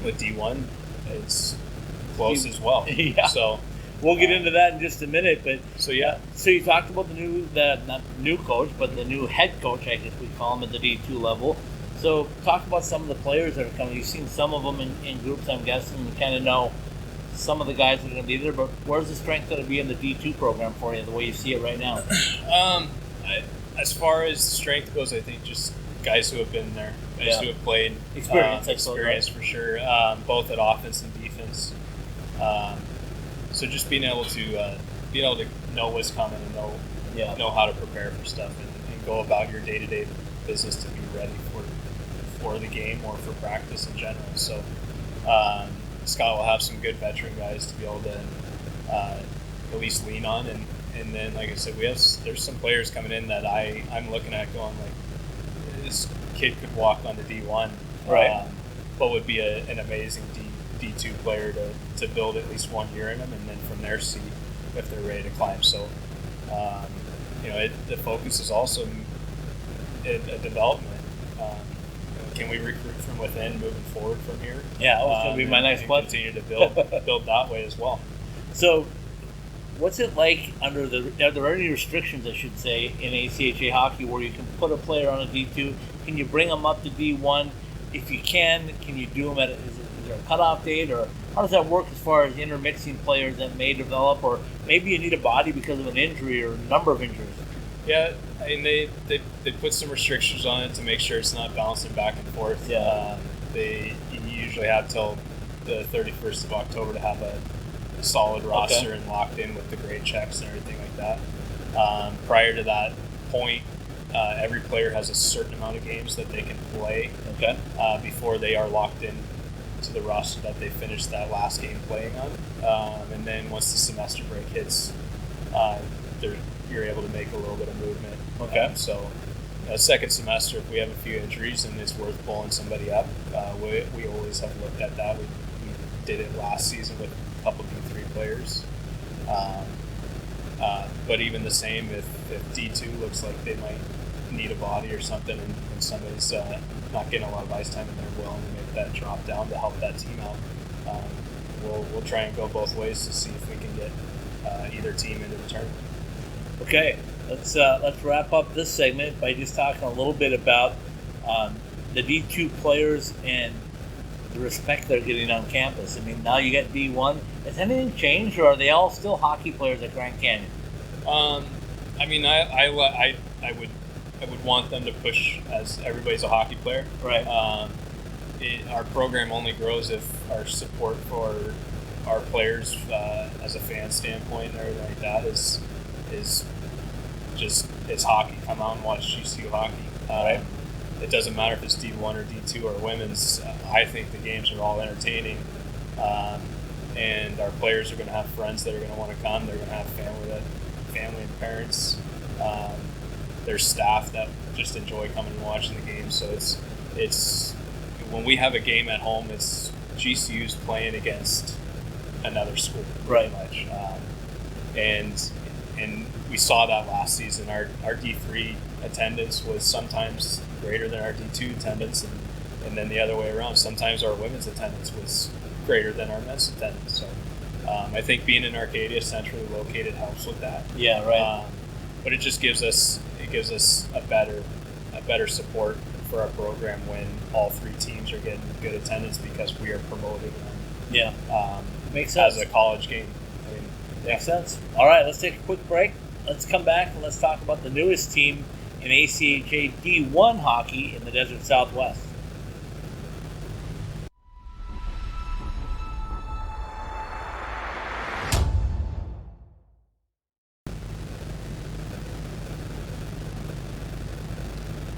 with D1, it's close as well. Yeah. So we'll get into that in just a minute. But so yeah. So you talked about not the new coach, but the new head coach, I guess we call him, at the D2 level. So talk about some of the players that are coming. You've seen some of them in groups, I'm guessing. You kind of know some of the guys that are going to be there. But where's the strength going to be in the D2 program for you, the way you see it right now? As far as strength goes, I think just guys who have been there, guys who have played. Experience for sure, both at offense and defense. So just being able to know what's coming and know how to prepare for stuff and go about your day-to-day business to be ready for the game or for practice in general. So Scott will have some good veteran guys to be able to at least lean on, and then like I said, there's some players coming in that I'm looking at going like, this kid could walk on the D1, right? But would be an amazing D2 player to build at least 1 year in them, and then from there see if they're ready to climb. So the focus is also a development. Can we recruit from within moving forward from here? Yeah, that was going to be my next question. Continue to build that way as well. So what's it like are there any restrictions, I should say, in ACHA hockey where you can put a player on a D2? Can you bring them up to D1? If you can you do them is there a cutoff date, or how does that work as far as intermixing players that may develop, or maybe you need a body because of an injury or a number of injuries? Yeah, I mean they put some restrictions on it to make sure it's not bouncing back and forth. Yeah. You usually have till the 31st of October to have a solid roster and locked in with the grade checks and everything like that. Prior to that point, every player has a certain amount of games that they can play before they are locked in to the roster that they finished that last game playing on. And then once the semester break hits, you're able to make a little bit of movement. So second semester, if we have a few injuries and it's worth pulling somebody up, we always have looked at that. We did it last season with a couple D3 players. But even the same, if D2 looks like they might need a body or something and somebody's not getting a lot of ice time and they're willing to make that drop down to help that team out. We'll try and go both ways to see if we can get either team into the tournament. Okay, let's wrap up this segment by just talking a little bit about the D2 players and the respect they're getting on campus. I mean, now you get D1. Has anything changed, or are they all still hockey players at Grand Canyon? I mean, I would want them to push as everybody's a hockey player. Right. Our program only grows if our support for our players as a fan standpoint and everything like that is just it's hockey. Come out and watch GCU hockey. Right. It doesn't matter if it's D1 or D2 or women's. I think the games are all entertaining, and our players are going to have friends that are going to want to come. They're going to have family and parents. There's staff that just enjoy coming and watching the games. So it's when we have a game at home, it's GCU's playing against another school, pretty much. And we saw that last season. Our D3 attendance was sometimes greater than our D2 attendance, and then the other way around. Sometimes our women's attendance was greater than our men's attendance. So I think being in Arcadia, centrally located, helps with that. Yeah, right. But it just gives us a better support for our program when all three teams are getting good attendance because we are promoting them. Yeah, makes sense. As a college game. I mean, makes sense. All right, let's take a quick break. Let's come back and let's talk about the newest team in ACHA D1 hockey in the Desert Southwest.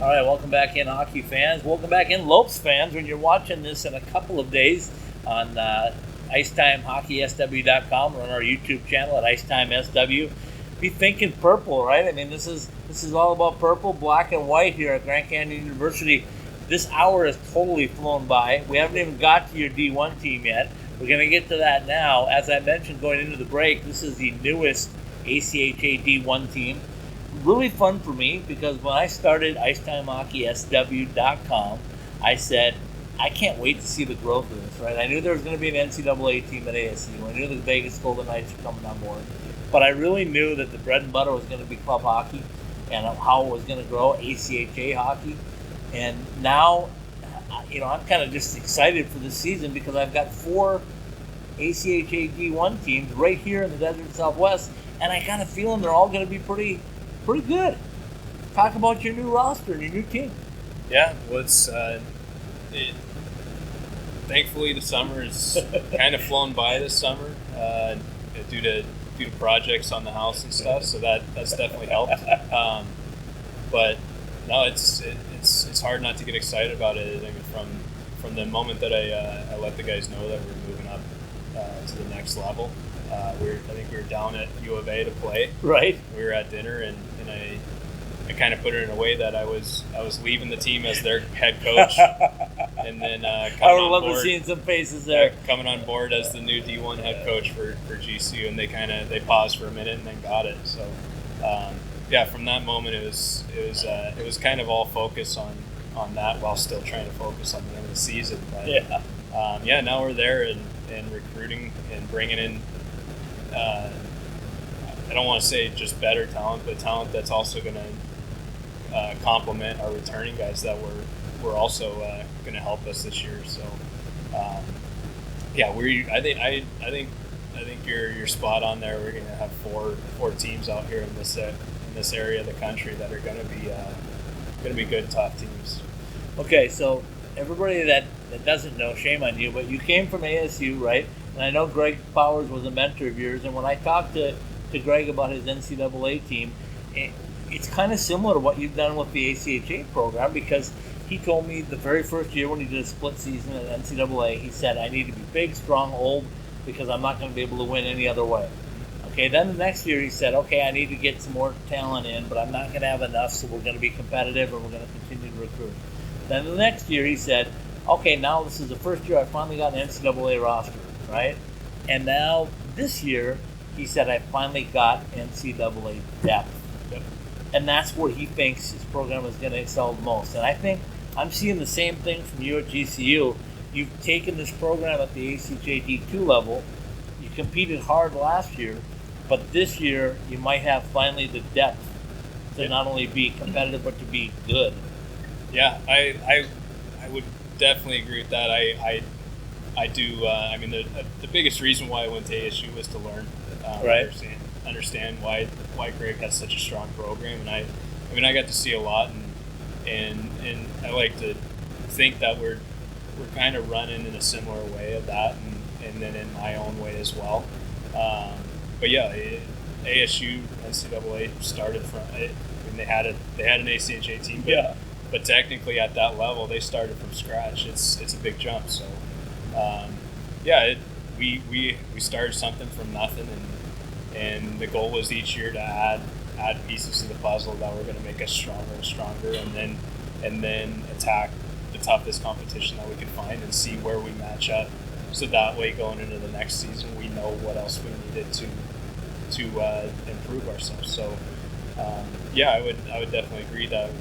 All right, welcome back in, hockey fans. Welcome back in, Lopes fans, when you're watching this in a couple of days on IcetimeHockeySW.com or on our YouTube channel at IcetimeSW. Be thinking purple, right? I mean, this is all about purple, black, and white here at Grand Canyon University. This hour has totally flown by. We haven't even got to your D1 team yet. We're going to get to that now. As I mentioned going into the break, this is the newest ACHA D1 team. Really fun for me because when I started IcetimeHockeySW.com, I said, I can't wait to see the growth of this, right? I knew there was going to be an NCAA team at ASU. I knew the Vegas Golden Knights were coming on board. But I really knew that the bread and butter was going to be club hockey and how it was going to grow, ACHA hockey. And now, I'm kind of just excited for this season because I've got 4 ACHA D1 teams right here in the Desert Southwest, and I got a feeling they're all going to be pretty good. Talk about your new roster and your new team. Yeah, well, thankfully the summer has kind of flown by this summer due to projects on the house and stuff, so that's definitely helped. But no, it's hard not to get excited about it. I mean, from the moment that I let the guys know that we were moving up to the next level. I think we were down at U of A to play. Right. We were at dinner, and I kind of put it in a way that I was leaving the team as their head coach, and then I would love to see some faces there. Coming on board as the new D1 head coach for GCU, and they paused for a minute and then got it. So from that moment it was kind of all focus on that while still trying to focus on the end of the season. But now we're there and recruiting and bringing in. I don't want to say just better talent, but talent that's also going to complement our returning guys that were also going to help us this year. So, I think you're spot on there. We're going to have four teams out here in this area of the country that are going to be good, tough teams. Okay, so everybody that doesn't know, shame on you, but you came from ASU, right? And I know Greg Powers was a mentor of yours, and when I talked to Greg about his NCAA team, it's kind of similar to what you've done with the ACHA program, because he told me the very first year when he did a split season at NCAA, he said, I need to be big, strong, old, because I'm not going to be able to win any other way. Okay, then the next year he said, okay, I need to get some more talent in, but I'm not going to have enough, so we're going to be competitive and we're going to continue to recruit. Then the next year he said, okay, now this is the first year I finally got an NCAA roster, right? And now this year, he said, I finally got NCAA depth. Yep. And that's where he thinks his program is going to excel the most. And I think I'm seeing the same thing from you at GCU. you've taken this program at the ACHA D2 level. You competed hard last year, but this year you might have finally the depth to not only be competitive but to be good. Yeah, I would definitely agree with that. I do. I mean, the biggest reason why I went to ASU was to learn, right? Understand why Greg has such a strong program, and I mean, I got to see a lot, and I like to think that we're kind of running in a similar way of that, and then in my own way as well. But yeah, ASU NCAA started from. I mean, they had an ACHA team, but technically at that level they started from scratch. It's a big jump. So we started something from nothing, and the goal was each year to add pieces to the puzzle that were going to make us stronger and stronger, and then attack the toughest competition that we could find and see where we match up. So that way, going into the next season, we know what else we needed to improve ourselves. So I would definitely agree that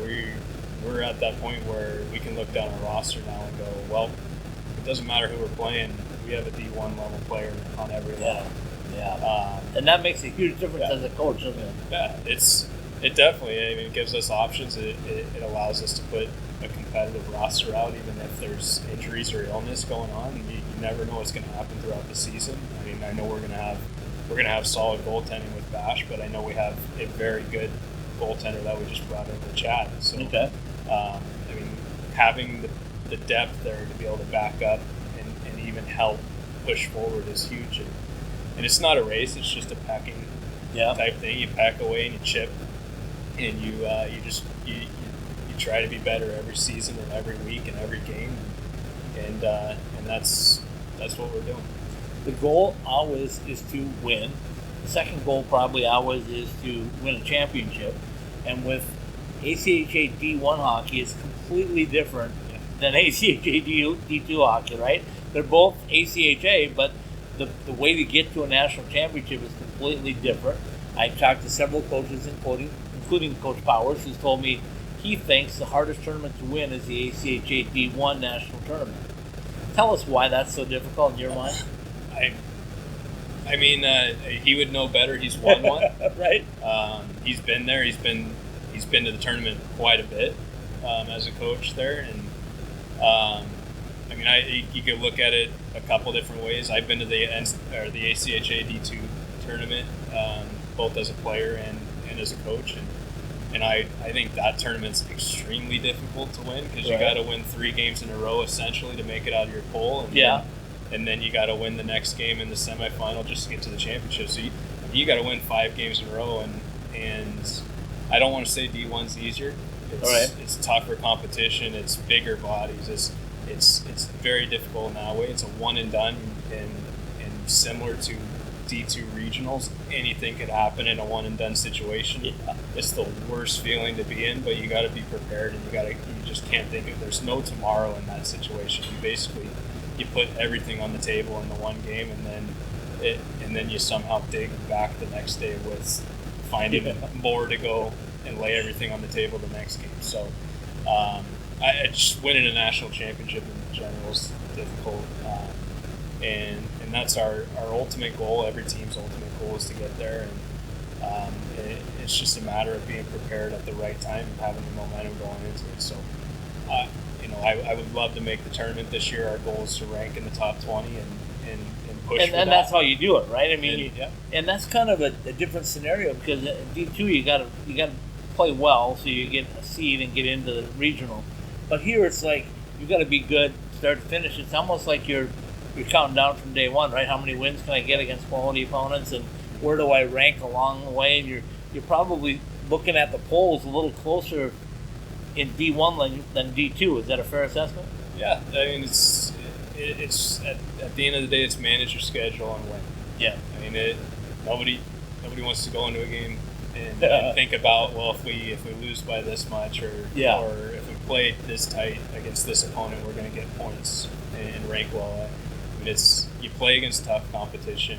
we're at that point where we can look down our roster now and go, well, it doesn't matter who we're playing. We have a D1 level player on every level. Yeah. And that makes a huge difference as a coach, doesn't it? Yeah, it definitely. I mean, it gives us options. It allows us to put a competitive roster out, even if there's injuries or illness going on. You never know what's going to happen throughout the season. I mean, I know we're going to have solid goaltending with Bash, but I know we have a very good goaltender that we just brought in with Chad. So, I mean, having the depth there to be able to back up and even help push forward is huge. And it's not a race; it's just a pecking type thing. You pack away and you chip, and you try to be better every season and every week and every game, and that's what we're doing. The goal always is to win. The second goal probably always is to win a championship. And with ACHA D1 hockey, it's completely different than ACHA D2 hockey, right? They're both ACHA, but the way to get to a national championship is completely different. I talked to several coaches, including Coach Powers, who's told me he thinks the hardest tournament to win is the ACHA D1 national tournament. Tell us why that's so difficult in your mind. I mean, he would know better. He's won one, right? He's been there. He's been to the tournament quite a bit as a coach there, and I mean, you could look at it a couple different ways. I've been to the ACHA D2 tournament, both as a player and as a coach, and I think that tournament's extremely difficult to win because you got to win 3 games in a row essentially to make it out of your pool, and then you got to win the next game in the semifinal just to get to the championship. So you got to win 5 games in a row, and I don't want to say D1's easier. It's tougher competition. It's bigger bodies. It's very difficult in that way. It's a one and done, and similar to D2 regionals, anything could happen in a one and done situation. It's the worst feeling to be in, but you got to be prepared, and you just can't think of. There's no tomorrow in that situation. You put everything on the table in the one game, and then you somehow dig back the next day with finding more to go and lay everything on the table the next game. So I just winning a national championship in general is difficult, and that's our ultimate goal. Every team's ultimate goal is to get there, and it's just a matter of being prepared at the right time and having the momentum going into it. So I would love to make the tournament this year. Our goal is to rank in the top 20 and push for that. That's how you do it, right? I mean, and that's kind of a different scenario because in D2 you got to play well so you get a seed and get into the regional. But here it's like you got to be good start to finish. It's almost like you're counting down from day one, right? How many wins can I get against quality opponents, and where do I rank along the way? And you're probably looking at the polls a little closer in D1 than D2. Is that a fair assessment? Yeah, I mean it's at the end of the day, it's manage your schedule and win. Yeah, I mean nobody wants to go into a game and think about, well, if we lose by this much or if we play this tight against this opponent, we're going to get points and rank well. I mean, you play against tough competition,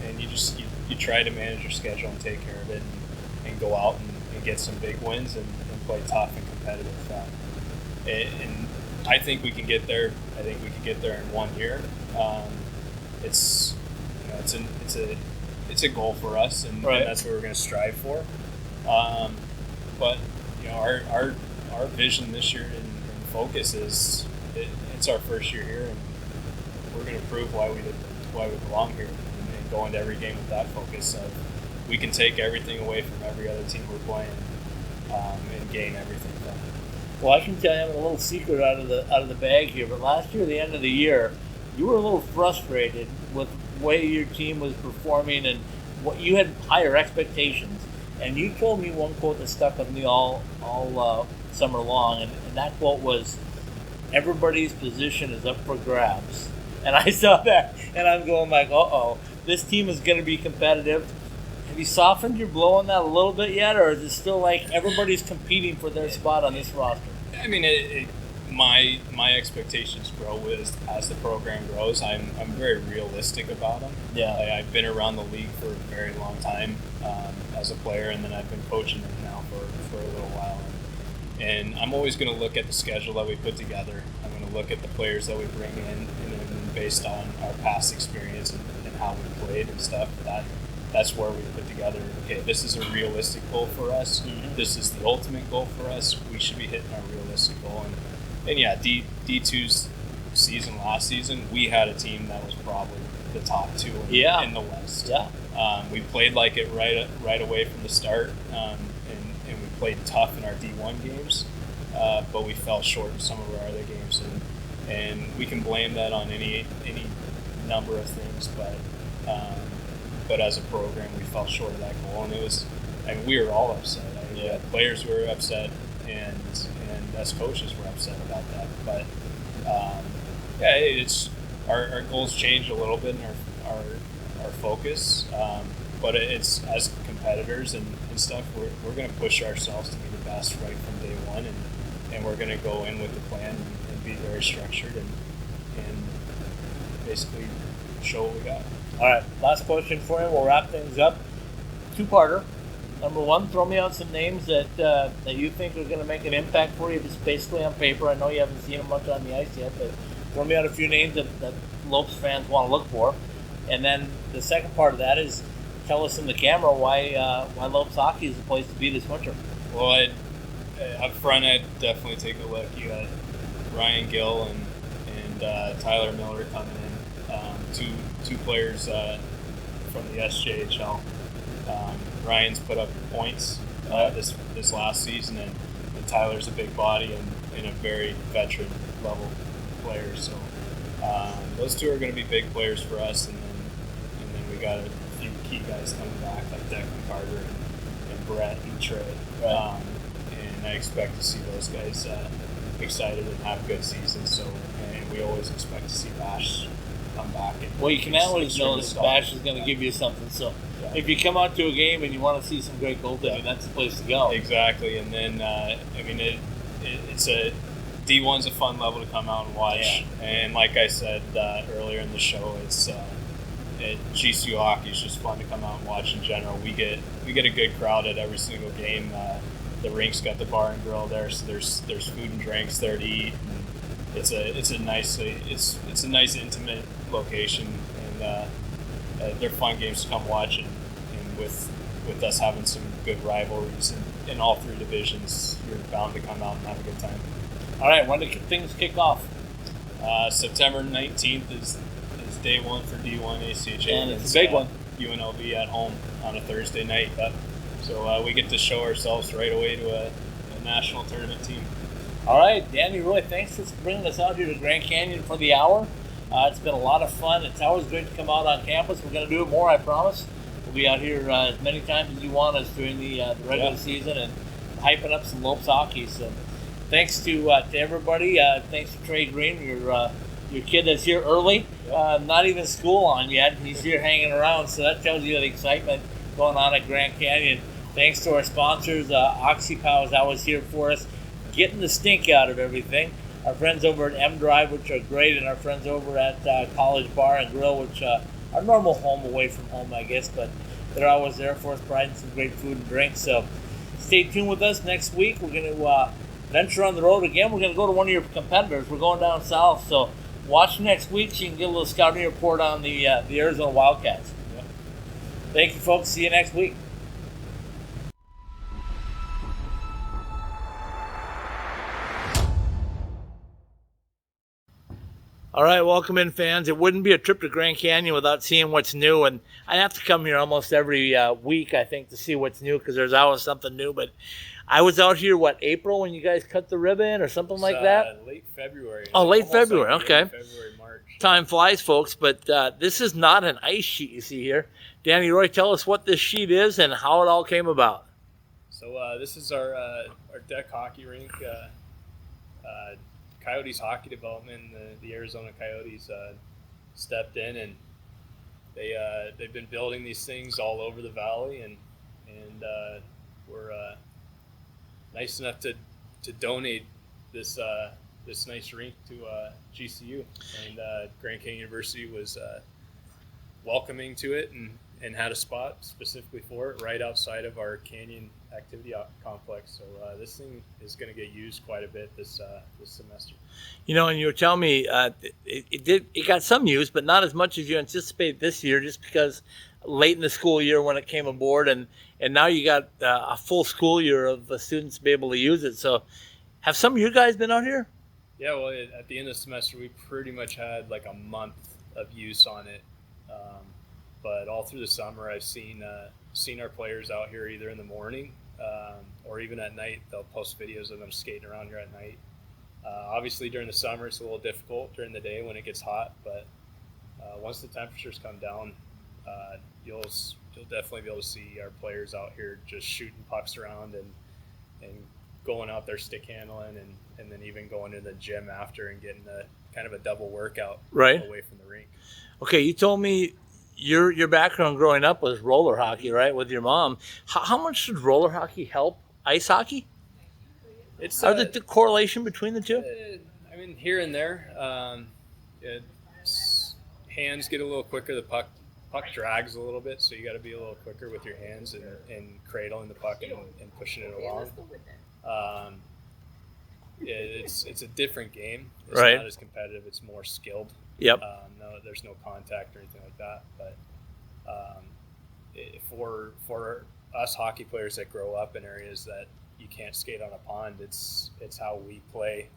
and you try to manage your schedule and take care of it, and go out and get some big wins and play tough and competitive. And I think we can get there. I think we can get there in 1 year. It's it's a goal for us, and that's what we're going to strive for. But our vision this year and focus is it's our first year here, and we're going to prove why we belong here, and go into every game with that focus of we can take everything away from every other team we're playing, and gain everything from it. Well, I can tell you, I have a little secret out of the bag here. But last year, at the end of the year, you were a little frustrated with the way your team was performing, and what you had higher expectations. And you told me one quote that stuck with me all summer long, and that quote was, "Everybody's position is up for grabs." And I saw that, and I'm going like, "Uh-oh, this team is going to be competitive." Have you softened your blow on that a little bit yet, or is it still like everybody's competing for their spot on this roster? I mean, my expectations grow as the program grows. I'm very realistic about them. Yeah, I've been around the league for a very long time as a player, and then I've been coaching it now for a little while. And I'm always going to look at the schedule that we put together. I'm going to look at the players that we bring in, and then based on our past experience and how we played and stuff, that's where we put together, okay, this is a realistic goal for us. Mm-hmm. This is the ultimate goal for us. We should be hitting our realistic goal. And yeah, D2's season last season, we had a team that was probably the top two in the West. Yeah. We played like it right away from the start, and we played tough in our D1 games, but we fell short in some of our other games. And we can blame that on any number of things, but as a program, we fell short of that goal, and we were all upset. Players were upset, and us coaches were upset about that. But it's our goals changed a little bit in our focus. But it's as competitors and stuff, we're going to push ourselves to be the best right from day one, and we're going to go in with the plan and be very structured and basically show what we got. All right, last question for you. We'll wrap things up. Two-parter. Number one, throw me out some names that you think are going to make an impact for you, just basically on paper. I know you haven't seen them much on the ice yet, but throw me out a few names that Lopes fans want to look for. And then the second part of that is tell us in the camera why Lopes Hockey is the place to be this winter. Well, up front, I'd definitely take a look. You got Ryan Gill and Tyler Miller coming in. Two players from the SJHL. Ryan's put up points this last season, and Tyler's a big body and a very veteran level player. So those two are going to be big players for us, and then we got a few key guys coming back like Declan Carter and Brett and Trey. And I expect to see those guys excited and have good seasons. So, and we always expect to see Bash come back. Well, you can always know that Bash is going to give you something. So if you come out to a game and you want to see some great goaltending, that's the place to go. Exactly. And then, it's a D1's a fun level to come out and watch. Yeah. And like I said earlier in the show, it's GCU Hockey is just fun to come out and watch in general. We get a good crowd at every single game. The rink's got the bar and grill there, so there's food and drinks there to eat. It's a nice intimate location, and they're fun games to come watch. And with us having some good rivalries in all three divisions, you're bound to come out and have a good time. All right, when do things kick off? September 19th is day one for D1 ACHA. And it's a big one. UNLV at home on a Thursday night. So we get to show ourselves right away to a national tournament team. All right, Danny, Roy, thanks for bringing us out here to Grand Canyon for the hour. It's been a lot of fun. It's always great to come out on campus. We're going to do it more, I promise. We'll be out here as many times as you want us during the regular season and hyping up some Lopes hockey. So thanks to everybody. Thanks to TREY GREENE, your kid that's here early. Not even school on yet. He's here hanging around, so that tells you the excitement going on at Grand Canyon. Thanks to our sponsors. OxyPow is always here for us, getting the stink out of everything. Our friends over at M Drive, which are great, and our friends over at College Bar and Grill, which are normal home away from home, I guess, but they're always there for us, providing some great food and drinks. So stay tuned with us next week. We're going to venture on the road again. We're going to go to one of your competitors. We're going down south, so watch next week so you can get a little scouting report on the Arizona Wildcats. Yep. Thank you, folks. See you next week. All right, welcome in, fans. It wouldn't be a trip to Grand Canyon without seeing what's new, and I have to come here almost every week, I think, to see what's new because there's always something new. But I was out here, April when you guys cut the ribbon or something like that? Late February. Oh, late February, like okay. February, March. Time flies, folks, but this is not an ice sheet you see here. Danny Roy, tell us what this sheet is and how it all came about. So this is our deck hockey rink. Coyotes hockey development, the Arizona Coyotes stepped in, and they've been building these things all over the valley, and we're nice enough to donate this nice rink to GCU, and Grand Canyon University was welcoming to it and had a spot specifically for it right outside of our Canyon activity complex. So this thing is going to get used quite a bit this semester. You know, and you were telling me it got some use, but not as much as you anticipated this year, just because late in the school year when it came aboard, and now you got a full school year of students to be able to use it. So have some of you guys been out here? Yeah, well, at the end of the semester, we pretty much had like a month of use on it. But all through the summer, I've seen our players out here either in the morning or even at night. They'll post videos of them skating around here at night. Obviously, during the summer, it's a little difficult during the day when it gets hot. But once the temperatures come down, you'll definitely be able to see our players out here just shooting pucks around and going out there stick handling and then even going to the gym after and getting kind of a double workout away from the rink. Okay, you told me your background growing up was roller hockey, right, with your mom. How much does roller hockey help ice hockey? It's the correlation between the two? I mean, here and there. Hands get a little quicker. The puck drags a little bit, so you got to be a little quicker with your hands and cradling the puck and pushing it along. It's a different game. It's not as competitive. It's more skilled. Yep. No, there's no contact or anything like that. But for us hockey players that grow up in areas that you can't skate on a pond, it's how we play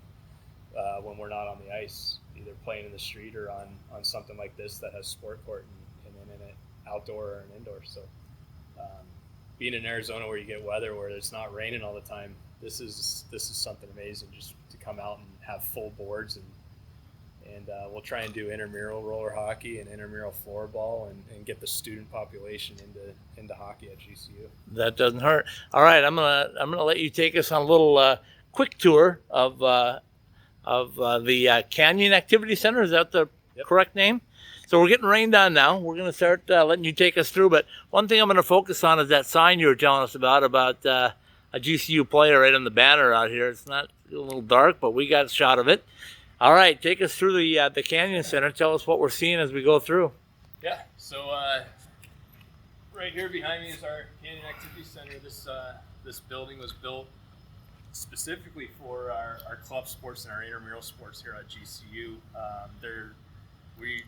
when we're not on the ice, either playing in the street or on something like this that has sport court and then in it outdoor or an indoor. So being in Arizona where you get weather where it's not raining all the time, this is something amazing just to come out and have full boards and we'll try and do intramural roller hockey and intramural floorball and get the student population into hockey at GCU. That doesn't hurt. All right, I'm gonna let you take us on a little quick tour of the Canyon Activity Center. Is that the correct name? So we're getting rained on now.'re gonna start letting you take us through. But one thing I'm gonna focus on is that sign you were telling us about a GCU player right on the banner out here. It's not a little dark, but we got a shot of it. All right, take us through the Canyon Center. Tell us what we're seeing as we go through. Yeah, so right here behind me is our Canyon Activity Center. This building was built specifically for our club sports and our intramural sports here at GCU.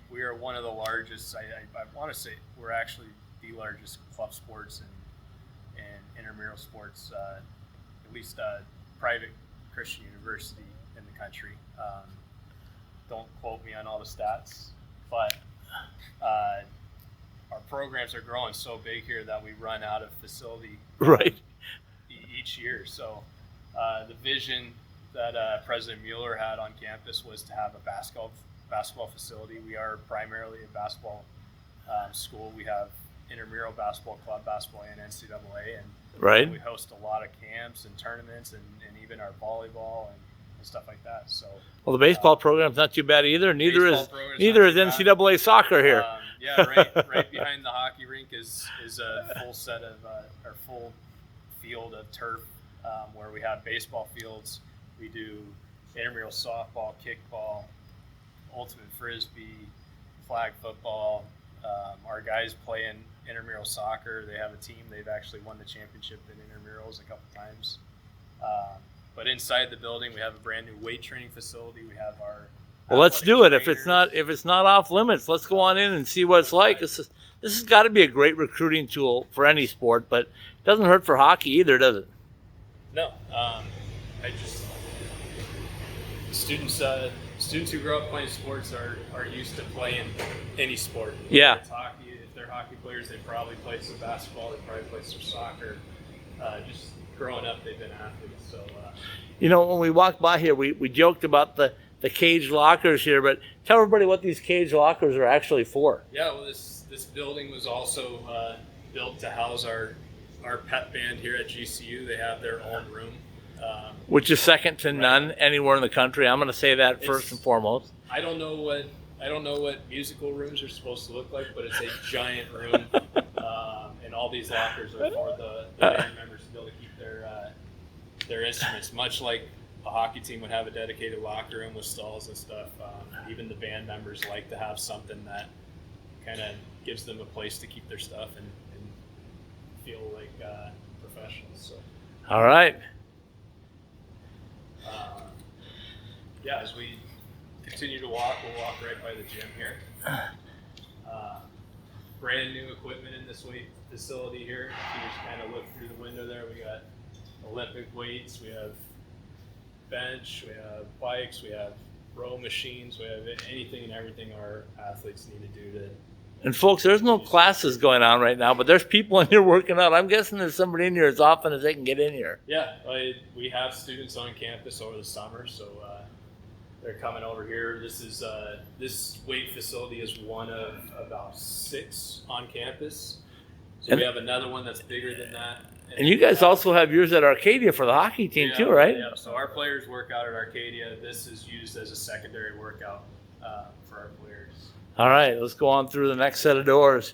We are one of the largest. I want to say we're actually the largest club sports and intramural sports, at least private Christian university in the country. Don't quote me on all the stats, but our programs are growing so big here that we run out of facility each year. So the vision that President Mueller had on campus was to have a basketball facility. We are primarily a basketball school. We have intramural basketball, club basketball, and NCAA, and we host a lot of camps and tournaments and even our volleyball and stuff like that. So well, the baseball program's not too bad either. Neither is NCAA soccer here. Right behind the hockey rink is a full set of our full field of turf where we have baseball fields. We do intramural softball, kickball, ultimate frisbee, flag football. Our guys play in intramural soccer. They have a team. They've actually won the championship in intramurals a couple times. But inside the building, we have a brand new weight training facility. We have our Well, let's athletic do it. trainers. If it's not off limits, let's go on in and see what it's like. This has got to be a great recruiting tool for any sport, but it doesn't hurt for hockey either, does it? No, students who grow up playing sports are used to playing any sport. Yeah. If it's hockey, if they're hockey players, they probably play some basketball. They probably play some soccer. Just growing up, they've been athletes. So. You know, when we walked by here, we joked about the cage lockers here, but tell everybody what these cage lockers are actually for. Yeah, well, this building was also built to house our pep band here at GCU. They have their own room. Which is second to none anywhere in the country. I'm going to say that first and foremost. I don't know what musical rooms are supposed to look like, but it's a giant room, and all these lockers are for the band members to be able to keep their instruments, much like a hockey team would have a dedicated locker room with stalls and stuff. Even the band members like to have something that kind of gives them a place to keep their stuff and feel like professionals. So. All right. Yeah, as we continue to walk, we'll walk right by the gym here. Brand new equipment in this weight facility here. If you just kind of look through the window there, we got Olympic weights, we have bench, we have bikes, we have row machines, we have anything and everything our athletes need to do to. And folks, there's no classes going on right now, but there's people in here working out. I'm guessing there's somebody in here as often as they can get in here. Yeah, we have students on campus over the summer, so they're coming over here. This weight facility is one of about 6 on campus. So we have another one that's bigger than that. And you guys also have yours at Arcadia for the hockey team too, right? Yeah, so our players work out at Arcadia. This is used as a secondary workout for our players. All right, let's go on through the next set of doors.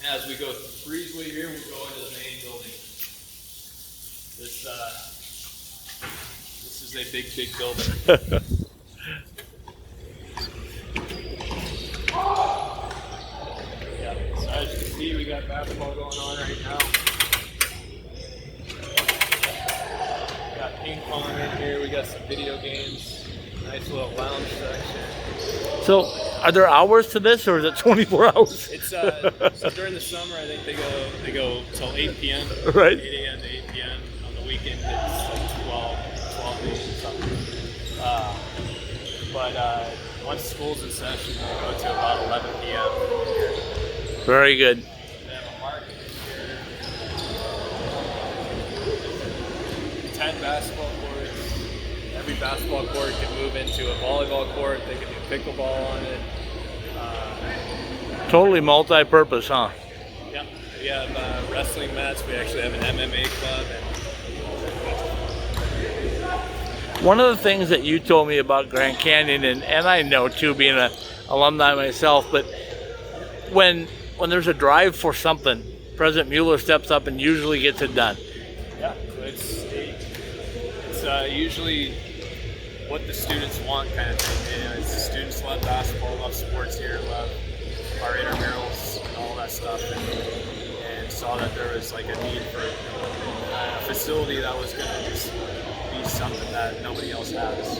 As we go breezeway here, we go into the main building. This is a big building. Yeah, so as you can see, we got basketball going on right now. We got ping pong in here. We got some video games. Nice little lounge section. So, are there hours to this, or is it 24 hours? It's so during the summer, I think they go till 8 p.m. Right. 8 a.m. to 8 p.m. On the weekend, it's like 12 days or something. But once school's in session, they go to about 11 p.m. Very good. They have a market here. 10 basketball courts. Every basketball court can move into a volleyball court. They can do pickleball on it. Totally multi-purpose, huh? Yeah, we have wrestling mats. We actually have an MMA club. One of the things that you told me about Grand Canyon, and I know too, being an alumni myself, but when there's a drive for something, President Mueller steps up and usually gets it done. Yeah, it's usually what the students want kind of thing. You know, it's the students love basketball, love sports here, love our intramurals and all that stuff, and saw that there was like a need for a facility that was going to just be something that nobody else has.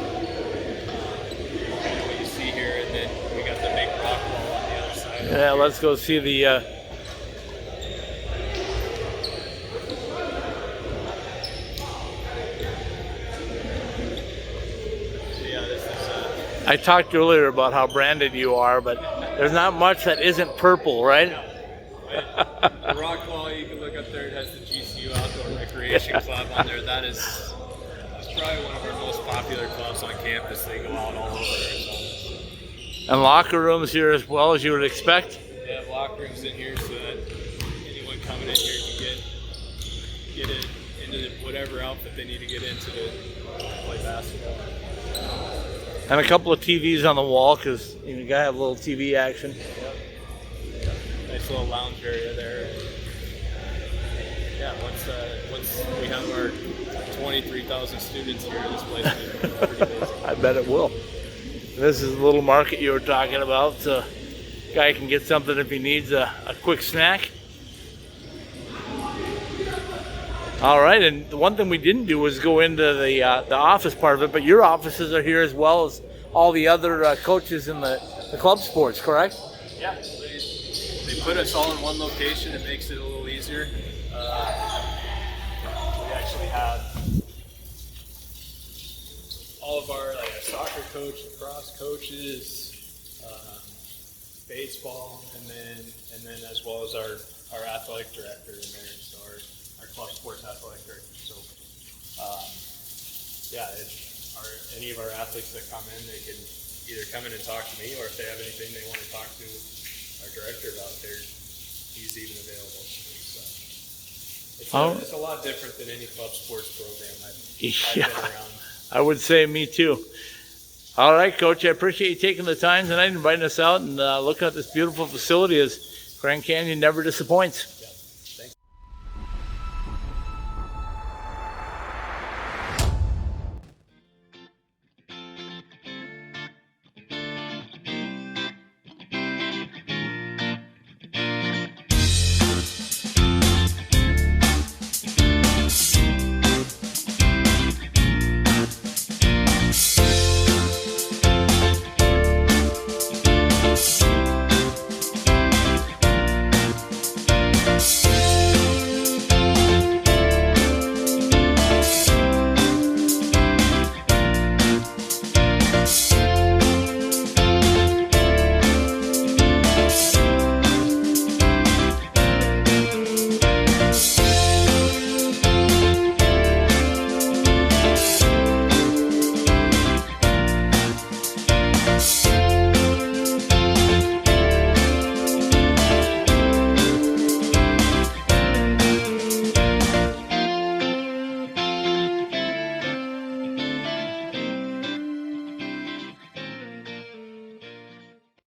What you see here, and then we got the big rock wall on the other side. Yeah, let's go see the. Yeah, this is. I talked earlier about how branded you are, but there's not much that isn't purple, right? The rock wall, you can look up there. It has the GCU Outdoor Recreation Club on there. That's probably one of our most popular clubs on campus. They go out all over Arizona. And locker rooms here as well, as you would expect. They have locker rooms in here so that anyone coming in here can get it into whatever outfit they need to get into to play basketball. And a couple of TVs on the wall, because you gotta have a little TV action. Yep. Nice little lounge area there. Yeah, once we have our 23,000 students here, this place will be pretty busy. I bet it will. This is the little market you were talking about, so guy can get something if he needs a quick snack. All right, and the one thing we didn't do was go into the office part of it, but your offices are here as well as all the other coaches in the club sports, correct? Yeah, they put us all in one location. It makes it a little easier. We actually have all of our soccer coach, lacrosse coaches, baseball, and then as well as our athletic director in there, so our club sports athletic director. So any of our athletes that come in, they can either come in and talk to me, or if they have anything they want to talk to our director about, he's even available. It's a lot different than any club sports program I've been around. I would say me too. All right, Coach, I appreciate you taking the time tonight, inviting us out, and looking at this beautiful facility as Grand Canyon never disappoints.